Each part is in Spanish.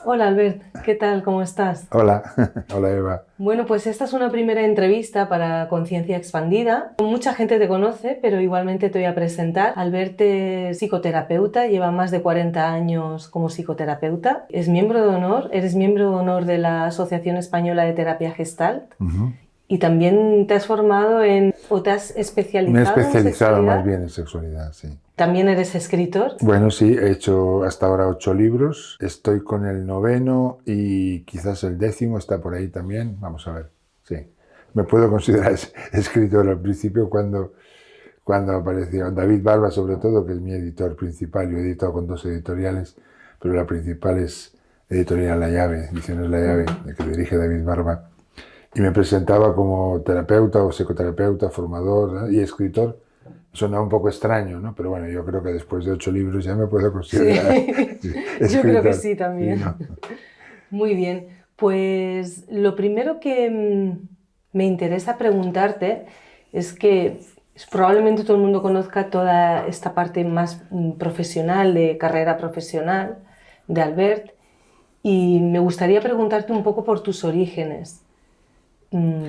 Hola Albert, ¿qué tal? ¿Cómo estás? Hola, hola Eva. Bueno, pues esta es una primera entrevista para Conciencia Expandida. Mucha gente te conoce, pero igualmente te voy a presentar. Albert es psicoterapeuta, lleva más de 40 años como psicoterapeuta. Es miembro de honor, eres miembro de honor de la Asociación Española de Terapia Gestalt Ujú. y también te has formado o te has Me he especializado en especializado más sexualidad. bien en sexualidad, sí. También eres escritor. Bueno, sí, he hecho hasta ahora 8 libros. Estoy con el noveno y quizás el décimo está por ahí también. Vamos a ver. Sí. Me puedo considerar escritor al principio cuando apareció David Barba, sobre todo, que es mi editor principal. Yo he editado con 2 editoriales, pero la principal es Editorial La Llave, Ediciones La Llave, Ujú. de que dirige David Barba. Y me presentaba como terapeuta o psicoterapeuta, formador, ¿no? Y escritor. Sonaba un poco extraño, ¿no? Pero bueno, yo creo que después de 8 libros ya me puedo considerar Sí, yo creo que escritor. sí Sí, también. ¿no? Muy bien, pues lo primero que me interesa preguntarte es que probablemente todo el mundo conozca toda esta parte más profesional, de carrera profesional de Albert, y me gustaría preguntarte un poco por tus orígenes. Mm,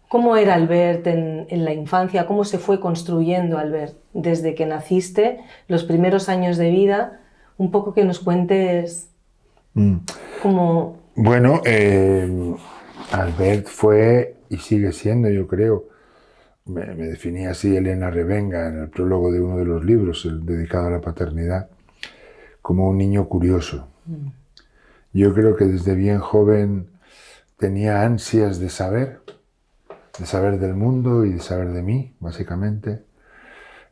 ¿Cómo era Albert en la infancia? ¿Cómo se fue construyendo Albert desde que naciste, los primeros años de vida? Un poco que nos cuentes Mm. cómo... Bueno, Albert fue y sigue siendo, yo creo, me definía así Elena Revenga en el prólogo de uno de los libros, el dedicado a la paternidad, como un niño curioso. Mm. Yo creo que desde bien joven tenía ansias de saber del mundo y de saber de mí, básicamente.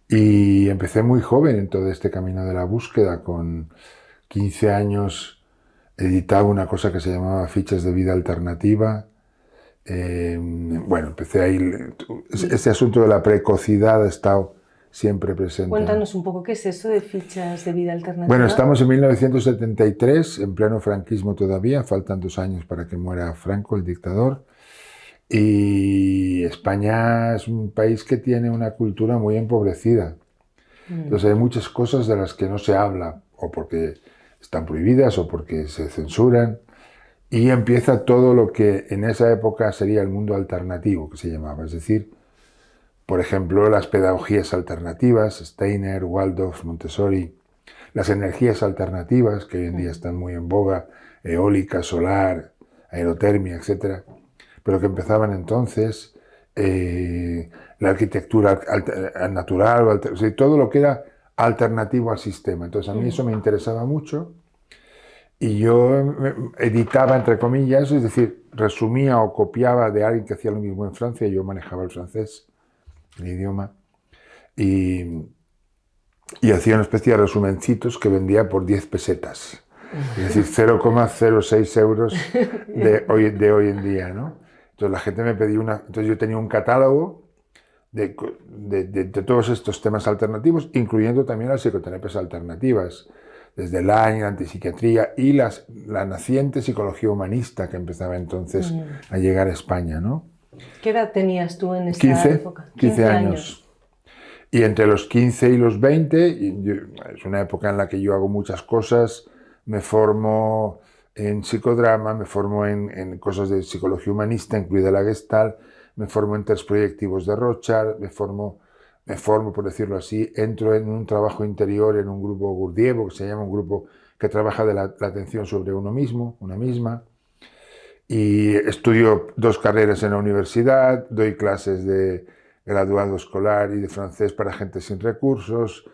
Y empecé muy joven en todo este camino de la búsqueda. Con 15 años editaba una cosa que se llamaba Fichas de Vida Alternativa. Bueno, empecé ahí. Y Este asunto de la precocidad ha estado siempre presente, ¿no? cuéntanos un poco qué es eso de fichas de vida Bueno, alternativa. estamos en 1973, en pleno franquismo todavía, faltan 2 años para que muera Franco, el dictador. Y España es un país que tiene una cultura muy empobrecida. Mm. Entonces hay muchas cosas de las que no se habla, o porque están prohibidas o porque se censuran. Y empieza todo lo que en esa época sería el mundo alternativo, que se llamaba. Es decir, por ejemplo, las pedagogías alternativas, Steiner, Waldorf, Montessori, las energías alternativas, que hoy en día Mm. están muy en boga, eólica, solar, aerotermia, etcétera, pero que empezaban entonces, la arquitectura natural, o sea, todo lo que era alternativo al sistema. Entonces a mí Mm. eso me interesaba mucho y yo editaba, entre comillas, es decir, resumía o copiaba de alguien que hacía lo mismo en Francia, yo manejaba el francés, el idioma, y, y hacía una especie de resumencitos que vendía por 10 pesetas. Es decir, 0,06 euros de hoy en día, ¿no? Entonces la gente me pedía una... Entonces yo tenía un catálogo de todos estos temas alternativos, incluyendo también las psicoterapias alternativas, desde la antipsiquiatría y la naciente psicología humanista que empezaba entonces Mm. a llegar a España, ¿no? ¿Qué edad tenías tú en esa 15, época? 15 15 años. años. Y entre los 15 y los 20, es una época en la que yo hago muchas cosas, me formo en psicodrama, me formo en cosas de psicología humanista, incluida la Gestalt, me formo en test proyectivos de Rothschild, me formo, por decirlo así, entro en un trabajo interior en un grupo Gurdjieff, que se llama un grupo que trabaja de la atención sobre uno mismo, una misma, y estudio 2 carreras en la universidad, doy clases de graduado escolar y de francés para gente sin recursos,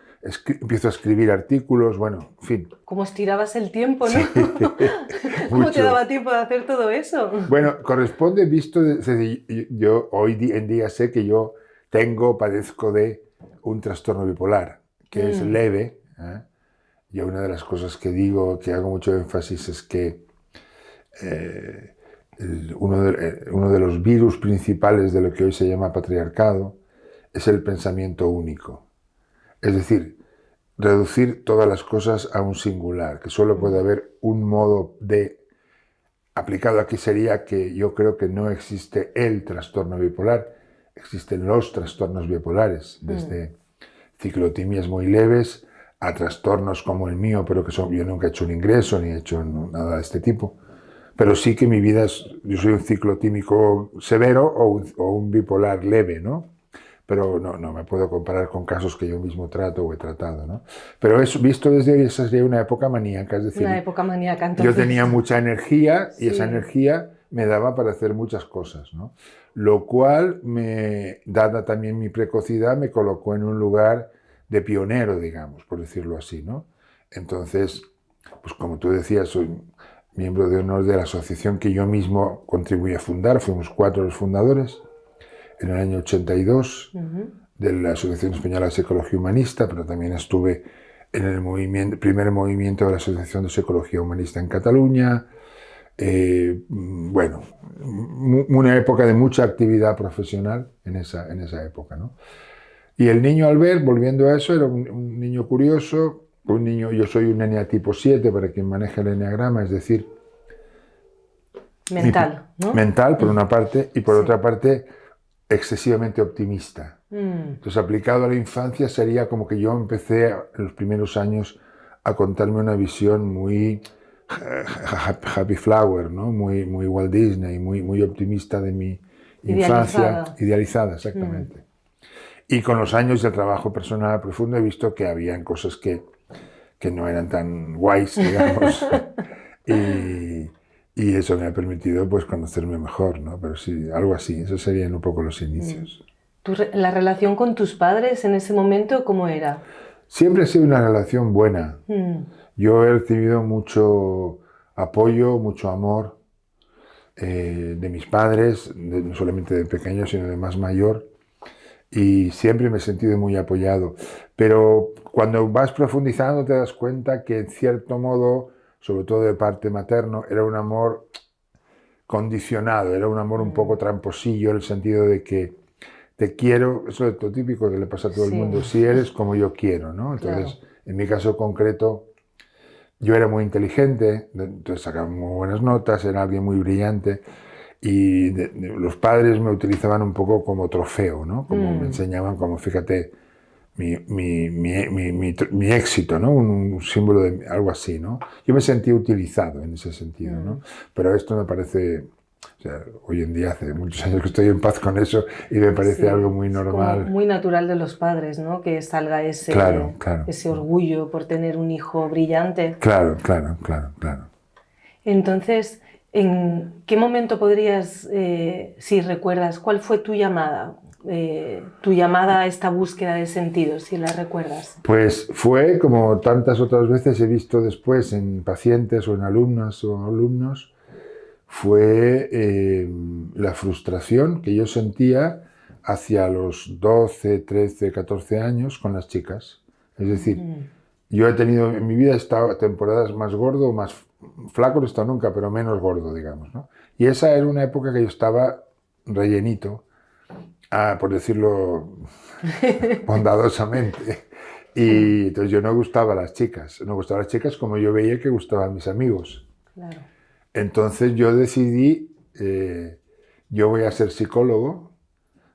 empiezo a escribir artículos, bueno, en fin. ¿Cómo estirabas el tiempo, no? Sí, ¿Cómo te mucho. daba tiempo de hacer todo eso? Bueno, corresponde visto, yo hoy en día sé que yo padezco de un trastorno bipolar, que es Mm. leve, ¿eh? Y una de las cosas que digo, que hago mucho énfasis, es que eh, uno de los virus principales de lo que hoy se llama patriarcado es el pensamiento único. Es decir, reducir todas las cosas a un singular, que solo puede Mm. haber un modo de... Aplicado aquí sería que yo creo que no existe el trastorno bipolar, existen los trastornos bipolares, Mm. desde ciclotimias muy leves a trastornos como el mío, pero que yo nunca he hecho un ingreso ni he hecho nada de este tipo. Pero sí que mi vida yo soy un ciclotímico severo o un bipolar leve, ¿no? Pero no me puedo comparar con casos que yo mismo trato o he tratado, ¿no? Pero eso, visto desde hoy, esa sería una época maníaca, es decir, Una época maníaca, yo entonces. tenía mucha energía y esa Sí. energía me daba para hacer muchas cosas, ¿no? Lo cual, dada también mi precocidad, me colocó en un lugar de pionero, digamos, por decirlo así, ¿no? Entonces, pues como tú decías, soy miembro de honor de la asociación que yo mismo contribuí a fundar, fuimos 4 los fundadores, en el año 82, de la Asociación Española de Psicología Humanista, pero también estuve en el primer movimiento de la Asociación de Psicología Humanista en Cataluña. Bueno, una época de mucha actividad profesional en esa época, ¿no? Y el niño Albert, volviendo a eso, era un niño curioso, yo soy un eneatipo 7 para quien maneja el eneagrama, es decir, Mental, ¿no? mental por una parte y por otra parte excesivamente optimista. Entonces, aplicado a la infancia, sería como que yo empecé en los primeros años a contarme una visión muy happy flower, ¿no? Muy Walt Disney, muy optimista de mi infancia. Idealizada, exactamente. Y con los años de trabajo personal profundo he visto que habían cosas que no eran tan guays, digamos. y eso me ha permitido pues conocerme mejor, ¿no? Pero sí, algo así, esos serían un poco los inicios. ¿La relación con tus padres en ese momento cómo era? Siempre ha sido una relación buena. Yo he recibido mucho apoyo, mucho amor de mis padres, no solamente de pequeño, sino de más mayor, y siempre me he sentido muy apoyado. Pero cuando vas profundizando te das cuenta que en cierto modo, sobre todo de parte materno, era un amor condicionado, era un amor un poco tramposillo, en el sentido de que te quiero, eso es lo típico que le pasa a todo el mundo, si eres como yo quiero, ¿no? Entonces, en mi caso concreto, yo era muy inteligente, entonces sacaba muy buenas notas, era alguien muy brillante y los padres me utilizaban un poco como trofeo, ¿no? Como me enseñaban, como fíjate, mi éxito, ¿no? Un símbolo de algo así, ¿no? Yo me sentía utilizado en ese sentido, ¿no? Pero esto me parece, o sea, hoy en día hace muchos años que estoy en paz con eso y me parece algo muy normal. Como muy natural de los padres, ¿no? Que salga ese orgullo por tener un hijo brillante. Claro. Entonces, ¿en qué momento podrías, si recuerdas, cuál fue tu llamada a esta búsqueda de sentido, si la recuerdas? Pues fue, como tantas otras veces he visto después en pacientes o en alumnas o alumnos, fue la frustración que yo sentía hacia los 12, 13, 14 años con las chicas. Es decir, yo he tenido en mi vida, he estado temporadas más gordo, más flaco, no he estado nunca, pero menos gordo, digamos, ¿no? Y esa era una época que yo estaba rellenito, por decirlo bondadosamente. Y entonces yo no gustaba a las chicas, como yo veía que gustaban mis amigos. Claro. Entonces yo decidí, yo voy a ser psicólogo.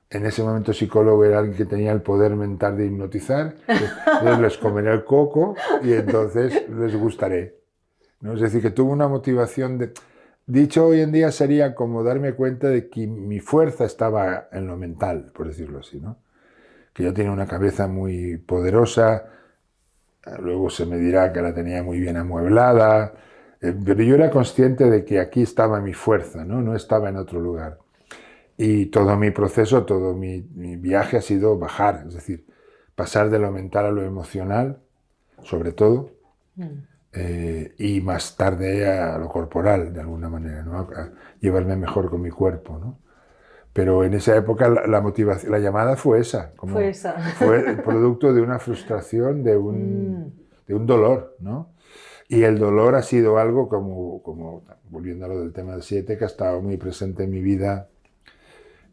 En ese momento psicólogo era alguien que tenía el poder mental de hipnotizar. Entonces les comeré el coco y entonces les gustaré, ¿no? Es decir, que tuvo una motivación de... Dicho hoy en día sería como darme cuenta de que mi fuerza estaba en lo mental, por decirlo así, ¿no? Que yo tenía una cabeza muy poderosa, luego se me dirá que la tenía muy bien amueblada, pero yo era consciente de que aquí estaba mi fuerza, ¿no? No estaba en otro lugar. Y todo mi proceso, todo mi viaje ha sido bajar, es decir, pasar de lo mental a lo emocional, sobre todo, y más tarde a lo corporal, de alguna manera, ¿no? A llevarme mejor con mi cuerpo, ¿no? Pero en esa época la motivación, la llamada fue esa. Fue el producto de una frustración, de un dolor, ¿no? Y el dolor ha sido algo como volviendo a lo del tema del 7, que ha estado muy presente en mi vida.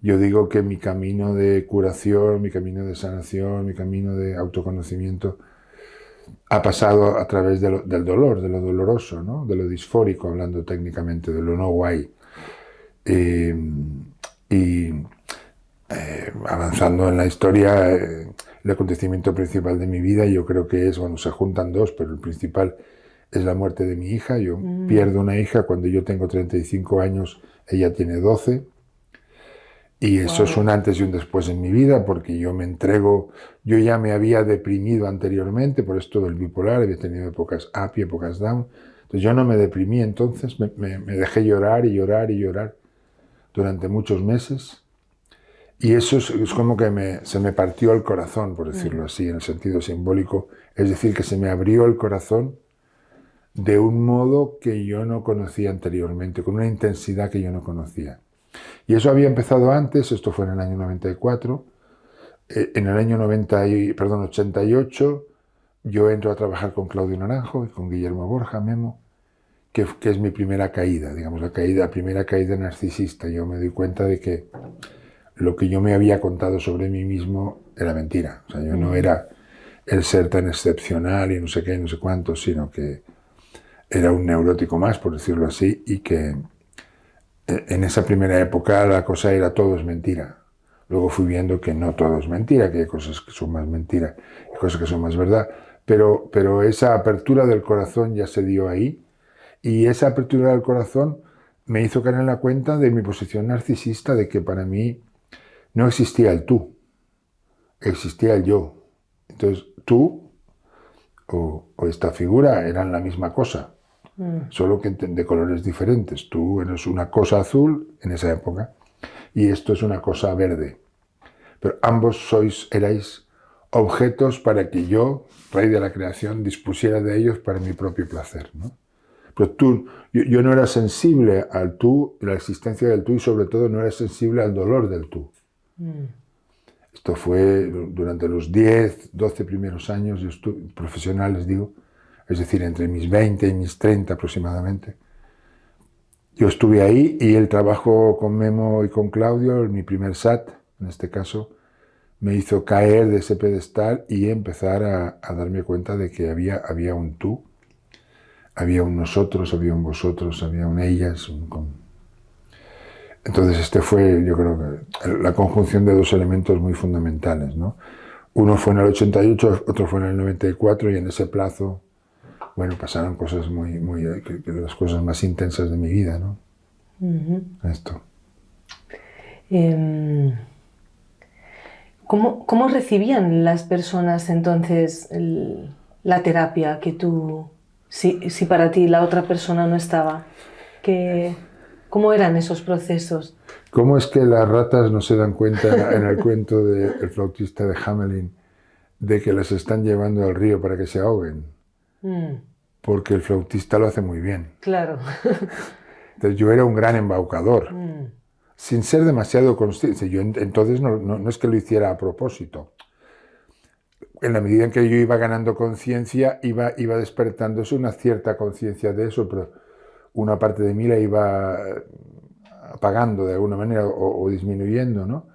Yo digo que mi camino de curación, mi camino de sanación, mi camino de autoconocimiento ha pasado a través del dolor, de lo doloroso, ¿no? De lo disfórico, hablando técnicamente, de lo no guay. Avanzando en la historia, el acontecimiento principal de mi vida yo creo que es, bueno, se juntan dos, pero el principal es la muerte de mi hija. Yo pierdo una hija cuando yo tengo 35 años, ella tiene 12. Y eso es un antes y un después en mi vida, porque yo me entrego, yo ya me había deprimido anteriormente, por esto del bipolar, había tenido épocas up y épocas down. Entonces yo no me deprimí, entonces me dejé llorar y llorar y llorar durante muchos meses. Y eso es como que se me partió el corazón, por decirlo así, en el sentido simbólico. Es decir, que se me abrió el corazón de un modo que yo no conocía anteriormente, con una intensidad que yo no conocía. Y eso había empezado antes, esto fue en el año 94. En el año 88 yo entro a trabajar con Claudio Naranjo y con Guillermo Borja, Memo, que es mi primera caída, digamos, la primera caída narcisista. Yo me doy cuenta de que lo que yo me había contado sobre mí mismo era mentira. O sea, yo no era el ser tan excepcional y no sé qué, no sé cuánto, sino que era un neurótico más, por decirlo así, y que en esa primera época la cosa era todo es mentira. Luego fui viendo que no todo es mentira, que hay cosas que son más mentira y cosas que son más verdad. Pero esa apertura del corazón ya se dio ahí, y esa apertura del corazón me hizo caer en la cuenta de mi posición narcisista, de que para mí no existía el tú, existía el yo. Entonces tú o esta figura eran la misma cosa, solo que de colores diferentes. Tú eres una cosa azul en esa época y esto es una cosa verde. Pero ambos erais objetos para que yo, rey de la creación, dispusiera de ellos para mi propio placer, ¿no? Pero yo no era sensible al tú, la existencia del tú, y sobre todo no era sensible al dolor del tú. Esto fue durante los 10, 12 primeros años profesionales, digo, es decir, entre mis 20 y mis 30 aproximadamente. Yo estuve ahí, y el trabajo con Memo y con Claudio, mi primer SAT, en este caso, me hizo caer de ese pedestal y empezar a darme cuenta de que había un tú, había un nosotros, había un vosotros, había un ellas. Entonces fue, yo creo que la conjunción de dos elementos muy fundamentales, ¿no? Uno fue en el 88, otro fue en el 94, y en ese plazo, bueno, pasaron cosas que las cosas más intensas de mi vida, ¿no? Esto. ¿Cómo recibían las personas entonces la terapia que tú, si para ti la otra persona no estaba? ¿Cómo eran esos procesos? ¿Cómo es que las ratas no se dan cuenta en el cuento del flautista de Hamelin de que las están llevando al río para que se ahoguen? Porque el flautista lo hace muy bien. Claro. Entonces yo era un gran embaucador, sin ser demasiado consciente. Yo entonces no es que lo hiciera a propósito. En la medida en que yo iba ganando conciencia, iba despertándose una cierta conciencia de eso, pero una parte de mí la iba apagando de alguna manera o disminuyendo, ¿no?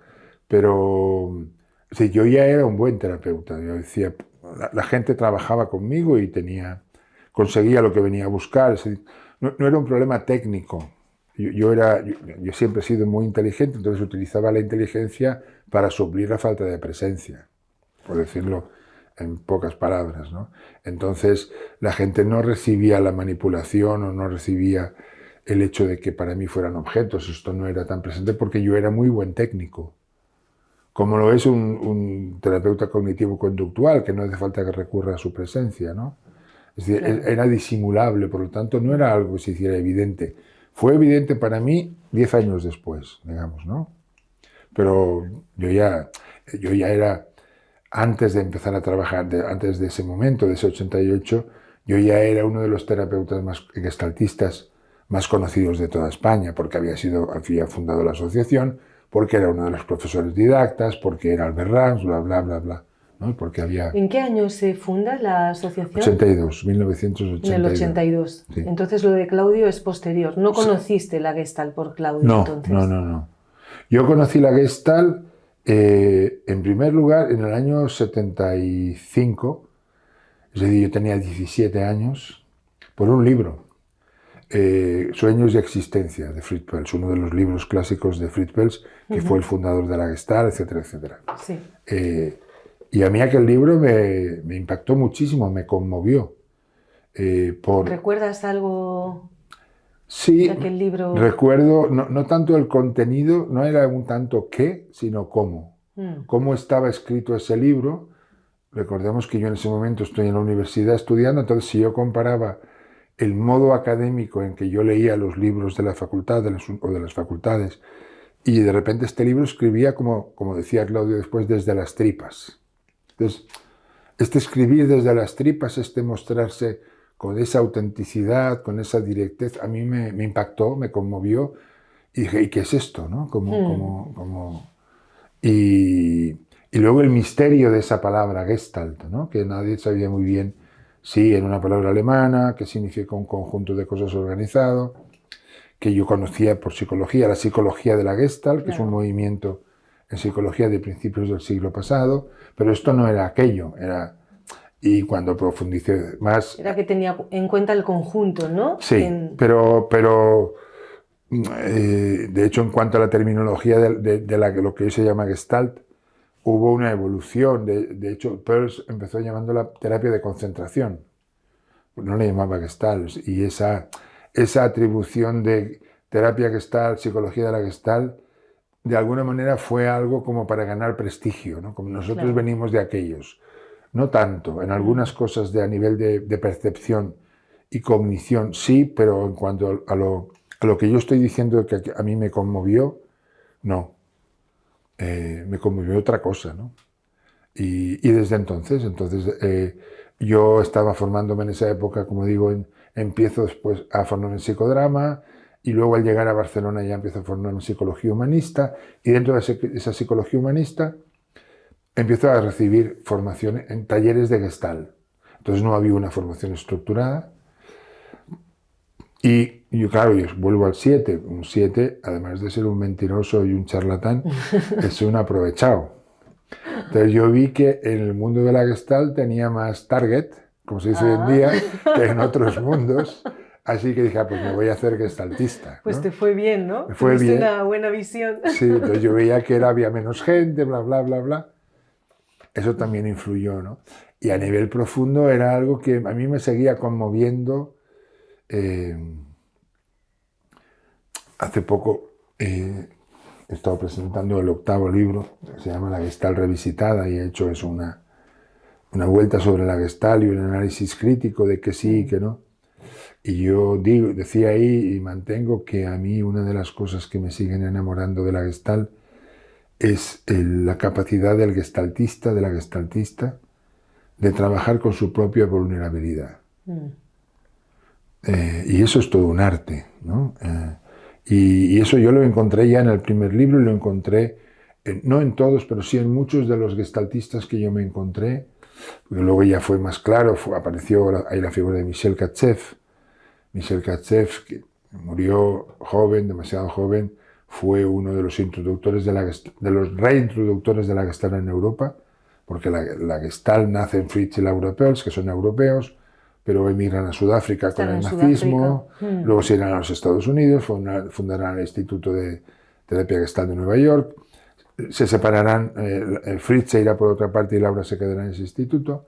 Pero sí, yo ya era un buen terapeuta. Yo decía, la gente trabajaba conmigo y conseguía lo que venía a buscar. No era un problema técnico. Yo siempre he sido muy inteligente, entonces utilizaba la inteligencia para suplir la falta de presencia, por decirlo en pocas palabras, ¿no? Entonces la gente no recibía la manipulación o no recibía el hecho de que para mí fueran objetos. Esto no era tan presente porque yo era muy buen técnico, como lo es un terapeuta cognitivo-conductual, que no hace falta que recurra a su presencia, ¿no? Es decir, claro, era disimulable, por lo tanto no era algo que se hiciera evidente. Fue evidente para mí 10 años después, digamos, ¿no? Pero yo ya era, antes de empezar a trabajar, antes de ese momento, de ese 88, yo ya era uno de los terapeutas más gestaltistas más conocidos de toda España, porque había fundado la asociación, porque era uno de los profesores didactas, porque era Albert Rams, bla, bla, bla, bla, ¿no? Porque había... ¿En qué año se funda la asociación? 1982. En el 82. Sí. Entonces lo de Claudio es posterior. ¿No conociste la Gestalt por Claudio entonces? No. Yo conocí la Gestalt, en primer lugar, en el año 75, es decir, yo tenía 17 años, por un libro. Sueños y existencia, de Fritz Perls, uno de los libros clásicos de Fritz Perls, que fue el fundador de la Gestalt, etcétera, etcétera. Sí. Y a mí aquel libro me impactó muchísimo, me conmovió. ¿Recuerdas algo Sí, de aquel libro? recuerdo, no tanto el contenido, no era un tanto qué, sino cómo. Cómo estaba escrito ese libro. Recordemos que yo en ese momento estoy en la universidad estudiando, entonces si yo comparaba el modo académico en que yo leía los libros de la facultad o de las facultades, y de repente este libro escribía, como decía Claudio después, desde las tripas. Entonces, este escribir desde las tripas, este mostrarse con esa autenticidad, con esa directez, a mí me impactó, me conmovió, y dije, ¿y qué es esto? ¿No? Y luego el misterio de esa palabra Gestalt, ¿no? Que nadie sabía muy bien si era una palabra alemana, que significa un conjunto de cosas organizado, que yo conocía por psicología, la psicología de la Gestalt, que es un movimiento en psicología de principios del siglo pasado, pero esto no era aquello, y cuando profundicé más... Era que tenía en cuenta el conjunto, ¿no? Sí, pero de hecho en cuanto a la terminología de lo que hoy se llama Gestalt, hubo una evolución. De hecho, Peirce empezó llamándola terapia de concentración. No le llamaba Gestalt. Y esa atribución de terapia Gestalt, psicología de la Gestalt, de alguna manera fue algo como para ganar prestigio, ¿no? Como nosotros venimos de aquellos. No tanto, en algunas cosas a nivel de percepción y cognición sí, pero en cuanto a lo que yo estoy diciendo que a mí me conmovió, no. Me conmovió otra cosa, ¿no? Y desde entonces yo estaba formándome en esa época, como digo, empiezo después a formarme en psicodrama y luego al llegar a Barcelona ya empiezo a formarme en psicología humanista y dentro de esa psicología humanista empiezo a recibir formación en talleres de Gestalt. Entonces no había una formación estructurada y yo, claro, yo vuelvo al 7. Un 7, además de ser un mentiroso y un charlatán, es un aprovechado. Entonces yo vi que en el mundo de la Gestalt tenía más target, como se dice hoy en día, que en otros mundos. Así que dije, pues me voy a hacer gestaltista. Pues te fue bien, ¿no? Me fue bien. Una buena visión. Sí, entonces yo veía que había menos gente, bla, bla, bla, bla. Eso también influyó, ¿no? Y a nivel profundo era algo que a mí me seguía conmoviendo. Hace poco he estado presentando el 8º libro, que se llama La Gestalt revisitada, y he hecho eso, una vuelta sobre la Gestalt y un análisis crítico de que sí y que no. Y yo decía ahí y mantengo que a mí una de las cosas que me siguen enamorando de la Gestalt es la capacidad del gestaltista, de la gestaltista, de trabajar con su propia vulnerabilidad. Y eso es todo un arte, ¿no? Y eso yo lo encontré ya en el primer libro y lo encontré, no en todos, pero sí en muchos de los gestaltistas que yo me encontré, porque luego ya fue más claro, apareció ahí la figura de Michel Katchev. Michel Katchev, que murió joven, demasiado joven, fue uno de los introductores de los reintroductores de la Gestalt en Europa, porque la Gestalt nace en Fritz y Laura Pels, que son europeos, pero emigran a Sudáfrica con el nazismo, luego se irán a los Estados Unidos, fundarán el Instituto de Terapia Gestalt de Nueva York, se separarán, Fritz se irá por otra parte y Laura se quedará en ese instituto,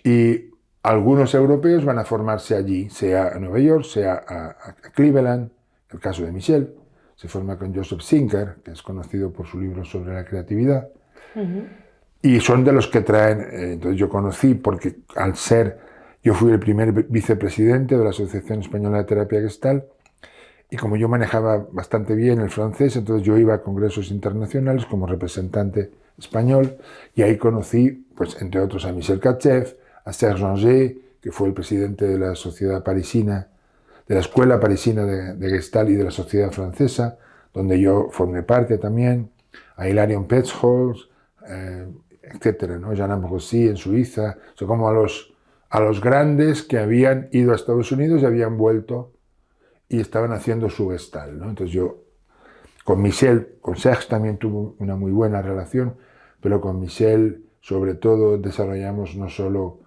y algunos europeos van a formarse allí, sea a Nueva York, sea a Cleveland, el caso de Michel, se forma con Joseph Zinker, que es conocido por su libro sobre la creatividad, y son de los que traen, entonces yo conocí, porque yo fui el primer vicepresidente de la Asociación Española de Terapia Gestalt, y como yo manejaba bastante bien el francés, entonces yo iba a congresos internacionales como representante español, y ahí conocí, pues entre otros, a Michel Katchev, a Serge Angers, que fue el presidente de la Sociedad Parisina, de la Escuela Parisina de Gestalt y de la Sociedad Francesa, donde yo formé parte también, a Hilarion Petzold, etcétera, ¿no? Jean Ambrossi en Suiza, o sea, como a los grandes que habían ido a Estados Unidos y habían vuelto y estaban haciendo su Gestalt, ¿no? Entonces yo, con Serge también tuve una muy buena relación, pero con Michel, sobre todo, desarrollamos no solo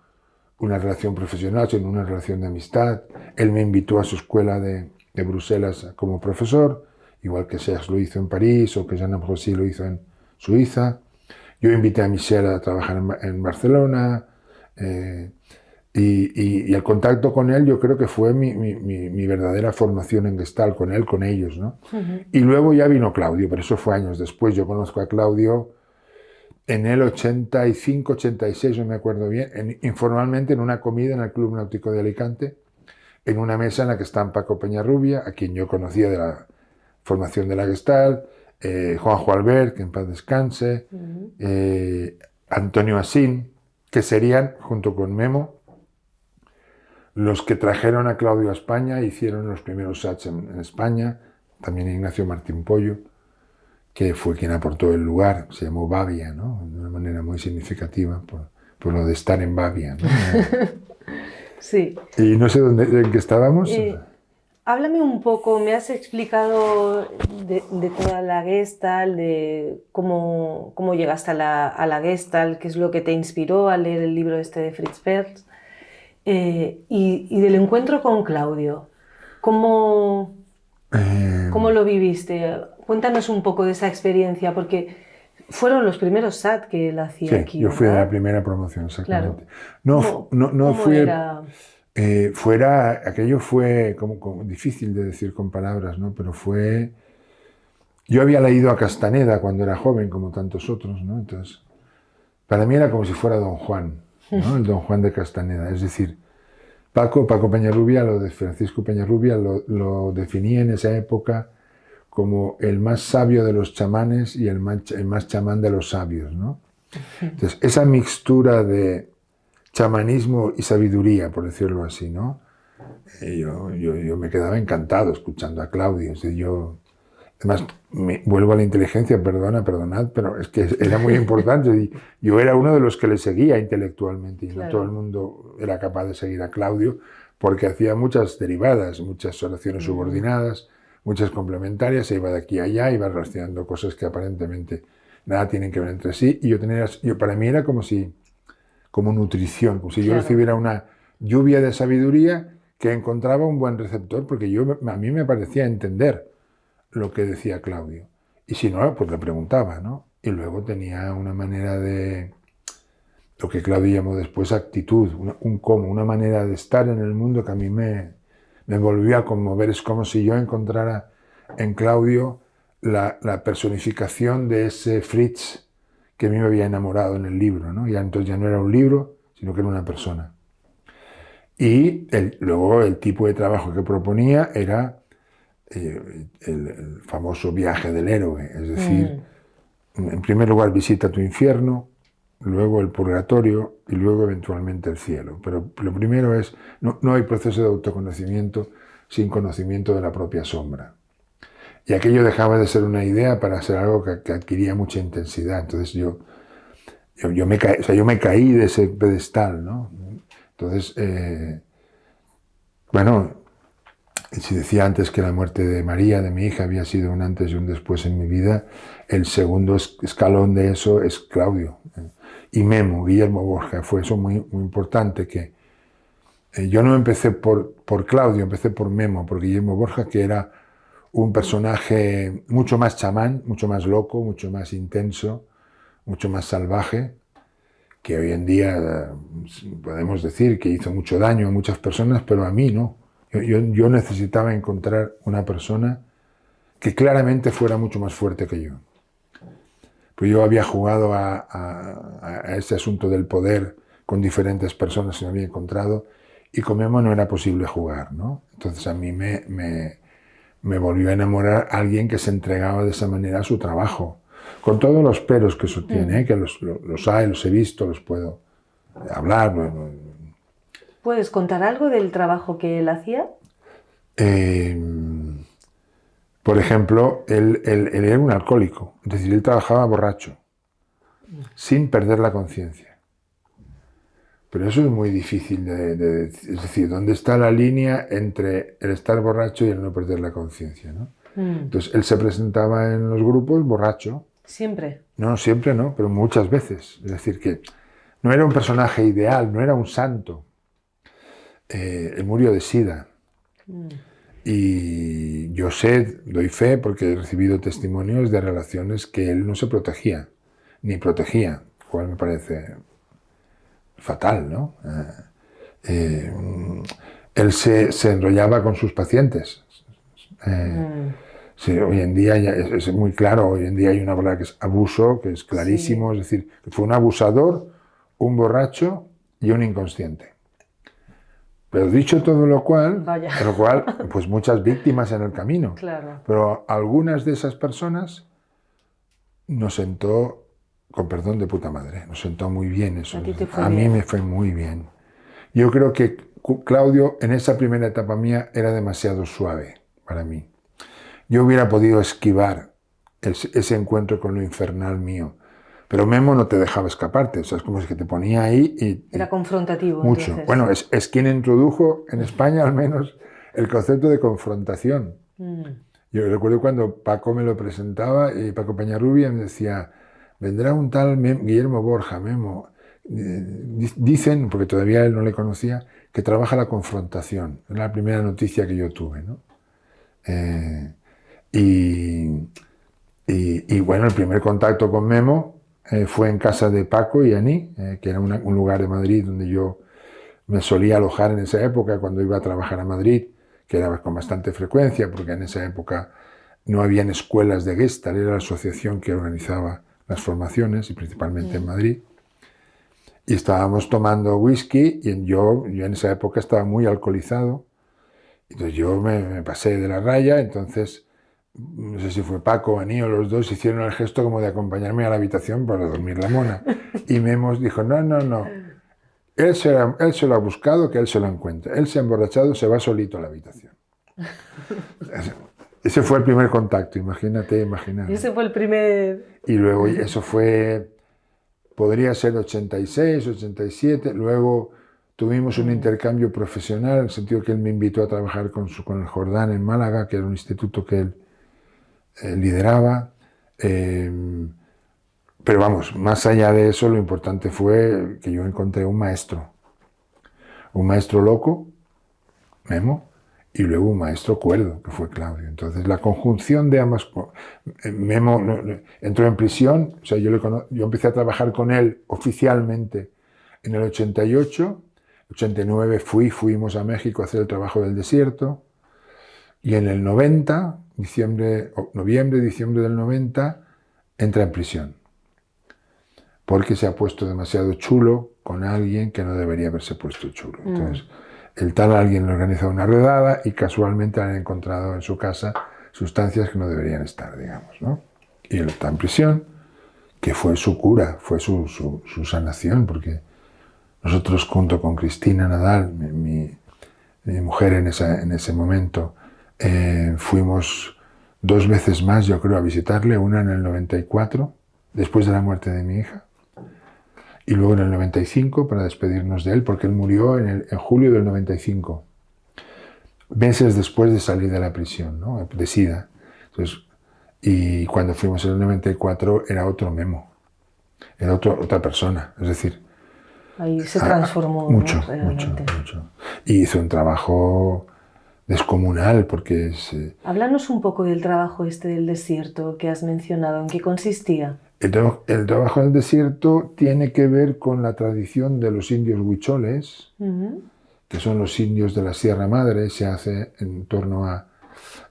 una relación profesional, sino una relación de amistad. Él me invitó a su escuela de Bruselas como profesor, igual que Serge lo hizo en París o que Jean Ambrossi lo hizo en Suiza. Yo invité a Michel a trabajar en Barcelona, y el contacto con él yo creo que fue mi verdadera formación en Gestalt, con él, con ellos, ¿no? Y luego ya vino Claudio, pero eso fue años después. Yo conozco a Claudio en el 85, 86, no me acuerdo bien, informalmente en una comida en el Club Náutico de Alicante, en una mesa en la que están Paco Peñarrubia, a quien yo conocía de la formación de la Gestalt, Juanjo Albert, que en paz descanse, Antonio Asín, que serían, junto con Memo, los que trajeron a Claudio a España, hicieron los primeros SATs en España, también Ignacio Martín Pollo, que fue quien aportó el lugar, se llamó Bavia, ¿no? De una manera muy significativa, por lo de estar en Bavia, ¿no? Sí. Y no sé en qué estábamos. Háblame un poco, me has explicado de toda la Gestalt, de cómo llegaste a la Gestalt, qué es lo que te inspiró a leer el libro este de Fritz Perls, y del encuentro con Claudio. ¿Cómo lo viviste? Cuéntanos un poco de esa experiencia, porque fueron los primeros SAT que él hacía sí, aquí, yo fui ¿verdad? de la primera promoción, exactamente. Claro. No fui... Era? Aquello fue como difícil de decir con palabras, ¿no? Pero fue... Yo había leído a Castaneda cuando era joven, como tantos otros, ¿no? Entonces, para mí era como si fuera Don Juan, ¿no? El Don Juan de Castaneda. Es decir, Paco Peñarrubia, lo de Francisco Peñarrubia, lo definía en esa época como el más sabio de los chamanes y el más chamán de los sabios, ¿no? Entonces, esa mixtura de chamanismo y sabiduría, por decirlo así, ¿no? Yo me quedaba encantado escuchando a Claudio. O sea, además, vuelvo a la inteligencia, perdonad, pero es que era muy importante. Yo era uno de los que le seguía intelectualmente y no todo el mundo era capaz de seguir a Claudio porque hacía muchas derivadas, muchas oraciones subordinadas, muchas complementarias, se iba de aquí a allá, iba relacionando cosas que aparentemente nada tienen que ver entre sí. Y para mí era como nutrición, como si yo recibiera una lluvia de sabiduría que encontraba un buen receptor, porque a mí me parecía entender lo que decía Claudio. Y si no, pues le preguntaba, ¿no? Y luego tenía una manera de, lo que Claudio llamó después actitud, una manera de estar en el mundo que a mí me volvió a conmover. Es como si yo encontrara en Claudio la personificación de ese Fritz que a mí me había enamorado en el libro, ¿no? Entonces ya no era un libro, sino que era una persona. Y luego el tipo de trabajo que proponía era el famoso viaje del héroe, es decir, en primer lugar visita tu infierno, luego el purgatorio y luego eventualmente el cielo. Pero lo primero es, no hay proceso de autoconocimiento sin conocimiento de la propia sombra. Y aquello dejaba de ser una idea para ser algo que adquiría mucha intensidad. Entonces yo me caí de ese pedestal, ¿no? Entonces, si decía antes que la muerte de María, de mi hija, había sido un antes y un después en mi vida, el segundo escalón de eso es Claudio. Y Memo, Guillermo Borja, fue eso muy, muy importante, que yo no empecé por Claudio, empecé por Memo, por Guillermo Borja, que era un personaje mucho más chamán, mucho más loco, mucho más intenso, mucho más salvaje, que hoy en día podemos decir que hizo mucho daño a muchas personas, pero a mí no. Yo necesitaba encontrar una persona que claramente fuera mucho más fuerte que yo. Pues yo había jugado a ese asunto del poder con diferentes personas que me había encontrado, y con Memo no era posible jugar, ¿no? Entonces a mí me volvió a enamorar alguien que se entregaba de esa manera a su trabajo, con todos los peros que eso tiene, que los hay, los he visto, los puedo hablar. ¿Puedes contar algo del trabajo que él hacía? Por ejemplo, él era un alcohólico, es decir, él trabajaba borracho, sin perder la conciencia. Pero eso es muy difícil es decir, ¿dónde está la línea entre el estar borracho y el no perder la conciencia, ¿no? Entonces, él se presentaba en los grupos borracho. ¿Siempre? No, siempre no, pero muchas veces. Es decir, que no era un personaje ideal, no era un santo. Él murió de SIDA. Y yo doy fe, porque he recibido testimonios de relaciones que él no se protegía. ni protegía, lo cual me parece fatal, ¿no? Él se enrollaba con sus pacientes. Sí, hoy en día ya es muy claro, hoy en día hay una palabra que es abuso, que es clarísimo, Sí. es decir, que fue un abusador, un borracho y un inconsciente. Pero dicho todo lo cual, Vaya. pues muchas víctimas en el camino. Claro. Pero algunas de esas personas nos sentó, con perdón de puta madre, nos sentó muy bien eso. A ti te fue A mí bien. me fue muy bien. Yo creo que Claudio en esa primera etapa mía era demasiado suave para mí. Yo hubiera podido esquivar ese encuentro con lo infernal mío. Pero Memo no te dejaba escaparte, o sea, es como si que te ponía ahí y Era confrontativo, mucho. entonces. Bueno, es quien introdujo en España al menos el concepto de confrontación. Yo recuerdo cuando Paco me lo presentaba y Paco Peñarrubia me decía, vendrá un tal Guillermo Borja, Memo. Dicen, porque todavía él no le conocía, que trabaja la confrontación. Es la primera noticia que yo tuve, ¿no? Y bueno, el primer contacto con Memo fue en casa de Paco y Aní, que era un lugar de Madrid donde yo me solía alojar en esa época cuando iba a trabajar a Madrid, que era con bastante frecuencia, porque en esa época no habían escuelas de Gestalt, era la asociación que organizaba las formaciones, y principalmente en Madrid. Y estábamos tomando whisky y yo en esa época estaba muy alcoholizado. Entonces yo me pasé de la raya, entonces no sé si fue Paco o Aní o los dos hicieron el gesto como de acompañarme a la habitación para dormir la mona. Y Memo dijo, no. Él se lo ha buscado, que él se lo encuentra. Él se ha emborrachado, se va solito a la habitación. Ese fue el primer contacto, imagínate. Ese fue el primer... Y luego eso fue, podría ser 86, 87, luego tuvimos un intercambio profesional, en el sentido que él me invitó a trabajar con el Jordán en Málaga, que era un instituto que él lideraba. Pero vamos, más allá de eso, lo importante fue que yo encontré un maestro loco, Memo, y luego un maestro cuerdo, que fue Claudio. Entonces, la conjunción de ambas... Memo entró en prisión, o sea, yo empecé a trabajar con él oficialmente en el 88, 89 fuimos a México a hacer el trabajo del desierto, y en el 90, noviembre, diciembre del 90, entra en prisión. Porque se ha puesto demasiado chulo con alguien que no debería haberse puesto chulo. Entonces, el tal alguien le organiza una redada y casualmente han encontrado en su casa sustancias que no deberían estar, digamos, ¿no? Y él está en prisión, que fue su cura, fue su sanación, porque nosotros junto con Cristina Nadal, mi mujer en ese momento, fuimos 2 veces más, yo creo, a visitarle, una en el 94, después de la muerte de mi hija, y luego en el 95 para despedirnos de él, porque él murió en julio del 95, meses después de salir de la prisión, ¿no? De SIDA. Entonces, y cuando fuimos en el 94 era otro Memo, era otra persona, es decir... Ahí se transformó mucho, ¿no? Realmente. mucho. Y hizo un trabajo descomunal, porque Háblanos un poco del trabajo del desierto que has mencionado, ¿en qué consistía? El trabajo en el desierto tiene que ver con la tradición de los indios huicholes, que son los indios de la Sierra Madre. Se hace en torno a...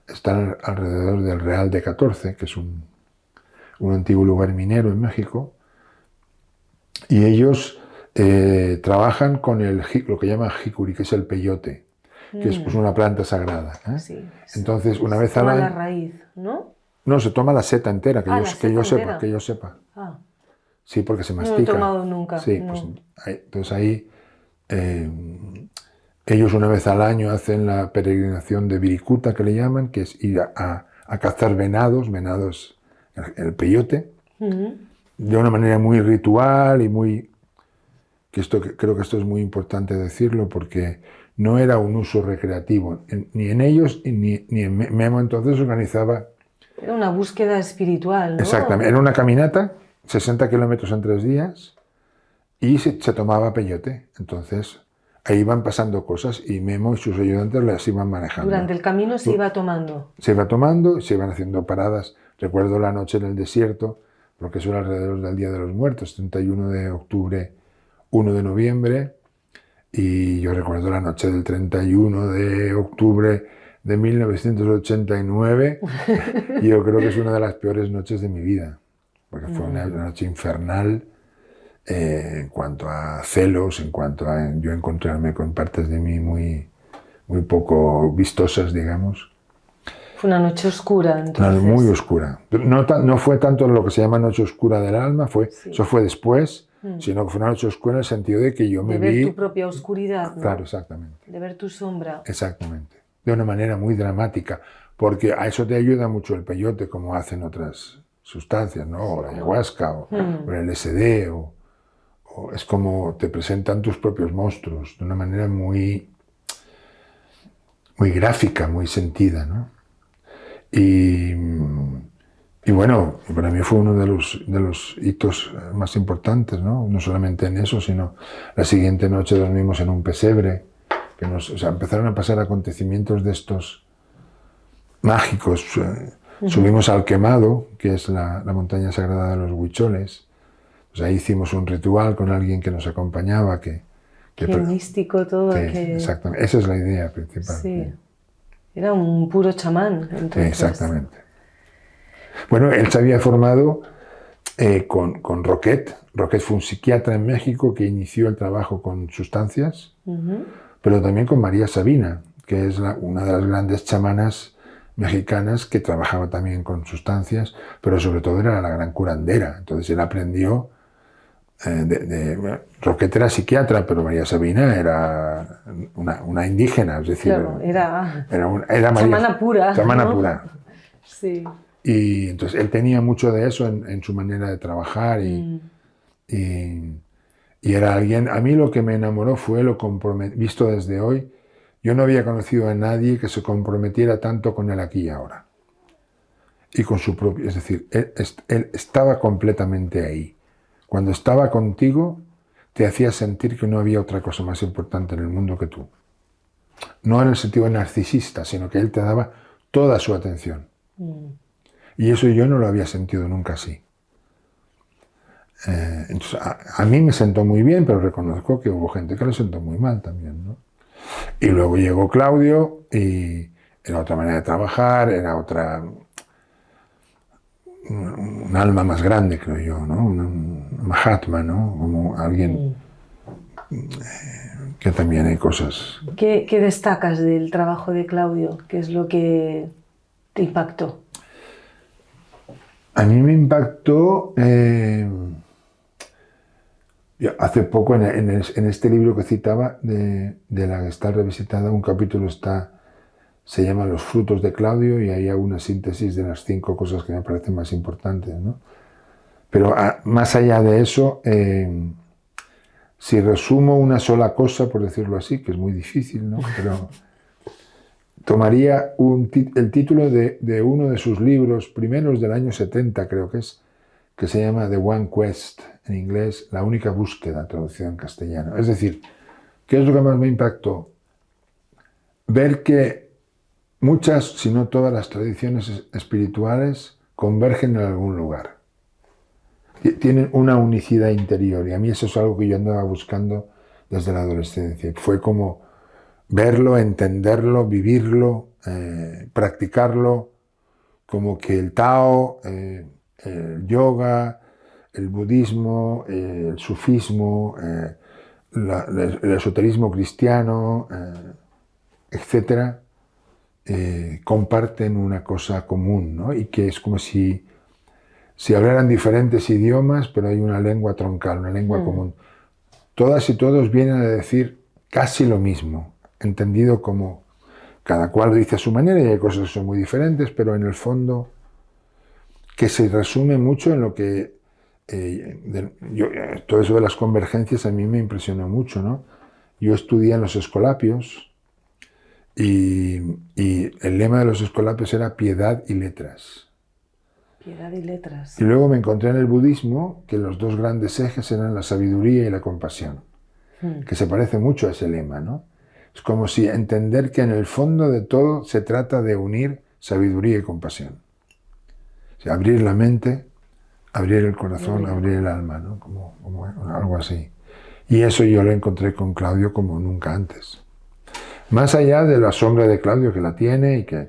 Están alrededor del Real de 14, que es un antiguo lugar minero en México. Y ellos trabajan con lo que llaman jicuri, que es el peyote, que es una planta sagrada. Sí. Entonces, una vez al año... la raíz, ¿no? No, se toma la seta entera, que yo sepa. Ah. Sí, porque se mastica. No lo he tomado nunca. Sí, no. Pues, entonces ahí ellos una vez al año hacen la peregrinación de Viricuta, que le llaman, que es ir a cazar venados, el peyote, de una manera muy ritual y muy... Creo que esto es muy importante decirlo, porque no era un uso recreativo, ni en ellos ni en Memo. Entonces organizaba... Era una búsqueda espiritual, ¿no? Exactamente, era una caminata, 60 kilómetros en 3 días, y se tomaba peyote. Entonces, ahí iban pasando cosas y Memo y sus ayudantes las iban manejando. Durante el camino se iba tomando. Se iba tomando, se iban haciendo paradas. Recuerdo la noche en el desierto, porque eso era alrededor del Día de los Muertos, 31 de octubre, 1 de noviembre, y yo recuerdo la noche del 31 de octubre de 1989, y yo creo que es una de las peores noches de mi vida, porque fue una noche infernal en cuanto a celos, en cuanto a yo encontrarme con partes de mí muy poco vistosas, digamos. Fue una noche oscura, entonces. Muy oscura. No fue tanto lo que se llama noche oscura del alma, eso fue después, sino que fue una noche oscura en el sentido de que yo me vi... De ver tu propia oscuridad, ¿no? Claro, exactamente. De ver tu sombra. Exactamente. De una manera muy dramática, porque a eso te ayuda mucho el peyote, como hacen otras sustancias, ¿no? O la ayahuasca, o el LSD, o es como te presentan tus propios monstruos, de una manera muy gráfica, muy sentida, ¿no? Y bueno, para mí fue uno de los hitos más importantes, ¿no? No solamente en eso, sino la siguiente noche dormimos en un pesebre, o sea, empezaron a pasar acontecimientos de estos mágicos. Subimos al Quemado, que es la montaña sagrada de los Huicholes. Pues ahí hicimos un ritual con alguien que nos acompañaba. Qué místico todo. Exactamente, esa es la idea principal. Sí. Era un puro chamán, entonces. Exactamente. Bueno, él se había formado con Roquet. Roquet fue un psiquiatra en México que inició el trabajo con sustancias, pero también con María Sabina, que es una de las grandes chamanas mexicanas que trabajaba también con sustancias, pero sobre todo era la gran curandera. Entonces él aprendió Roquet era psiquiatra, pero María Sabina era una indígena, es decir, claro, era María, chamana pura. Chamana ¿no? pura. Sí. Y entonces él tenía mucho de eso en su manera de trabajar y era alguien, a mí lo que me enamoró fue lo comprometido, visto desde hoy, yo no había conocido a nadie que se comprometiera tanto con él aquí y ahora. Y con su propio, es decir, él estaba completamente ahí. Cuando estaba contigo, te hacía sentir que no había otra cosa más importante en el mundo que tú. No en el sentido narcisista, sino que él te daba toda su atención. Y eso yo no lo había sentido nunca así. Entonces, a mí me sentó muy bien, pero reconozco que hubo gente que le sentó muy mal también, ¿no? Y luego llegó Claudio y era otra manera de trabajar, era otra... un alma más grande, creo yo, ¿no? Un Mahatma, ¿no? Como alguien que también hay cosas. ¿Qué destacas del trabajo de Claudio? ¿Qué es lo que te impactó? A mí me impactó hace poco en este libro que citaba de la Gestalt revisitada, un capítulo se llama Los frutos de Claudio y ahí hay una síntesis de las 5 cosas que me parecen más importantes, ¿no? Pero más allá de eso, si resumo una sola cosa, por decirlo así, que es muy difícil, ¿no? Pero tomaría el título de uno de sus libros primeros del año 70, creo que se llama The One Quest, en inglés, La única búsqueda, traducido en castellano. Es decir, ¿qué es lo que más me impactó? Ver que muchas, si no todas las tradiciones espirituales convergen en algún lugar. Tienen una unicidad interior y a mí eso es algo que yo andaba buscando desde la adolescencia. Fue como verlo, entenderlo, vivirlo, practicarlo, como que el Tao, el yoga, el budismo, el sufismo, el esoterismo cristiano, etcétera, comparten una cosa común, ¿no? Y que es como si hablaran diferentes idiomas, pero hay una lengua troncal, una lengua común. Todas y todos vienen a decir casi lo mismo, entendido como cada cual lo dice a su manera y hay cosas que son muy diferentes, pero en el fondo que se resume mucho en lo que... todo eso de las convergencias a mí me impresionó mucho, ¿no? Yo estudié en los Escolapios y el lema de los Escolapios era piedad y letras. Piedad y letras. Y luego me encontré en el budismo que los 2 grandes ejes eran la sabiduría y la compasión, que se parece mucho a ese lema, ¿no? Es como si entender que en el fondo de todo se trata de unir sabiduría y compasión. O sea, abrir la mente abrir el corazón, abrir el alma, ¿no? Como algo así. Y eso yo lo encontré con Claudio como nunca antes. Más allá de la sombra de Claudio, que la tiene y que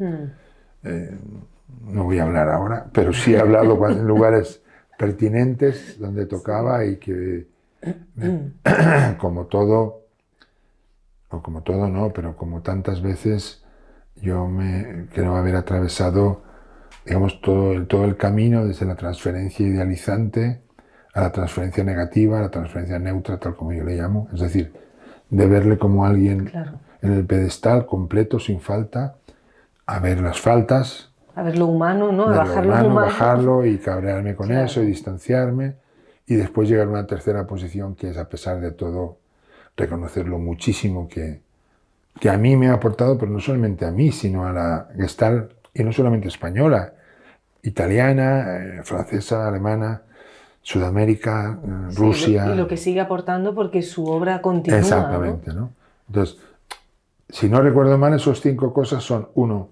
no voy a hablar ahora, pero sí he hablado en lugares pertinentes donde tocaba y que como todo, o como todo no, pero como tantas veces yo me creo haber atravesado, digamos, todo el camino desde la transferencia idealizante a la transferencia negativa, a la transferencia neutra, tal como yo le llamo. Es decir, de verle como alguien en el pedestal, completo, sin falta, a ver las faltas, a ver lo humano, ¿no? A bajar lo humano, bajarlo y cabrearme con eso y distanciarme, y después llegar a una tercera posición que es, a pesar de todo, reconocer lo muchísimo que a mí me ha aportado, pero no solamente a mí, sino a la Gestalt, y no solamente española, italiana, francesa, alemana, Sudamérica, Rusia. Y lo que sigue aportando porque su obra continúa. Exactamente, ¿no? Entonces, si no recuerdo mal, esos 5 cosas son: 1,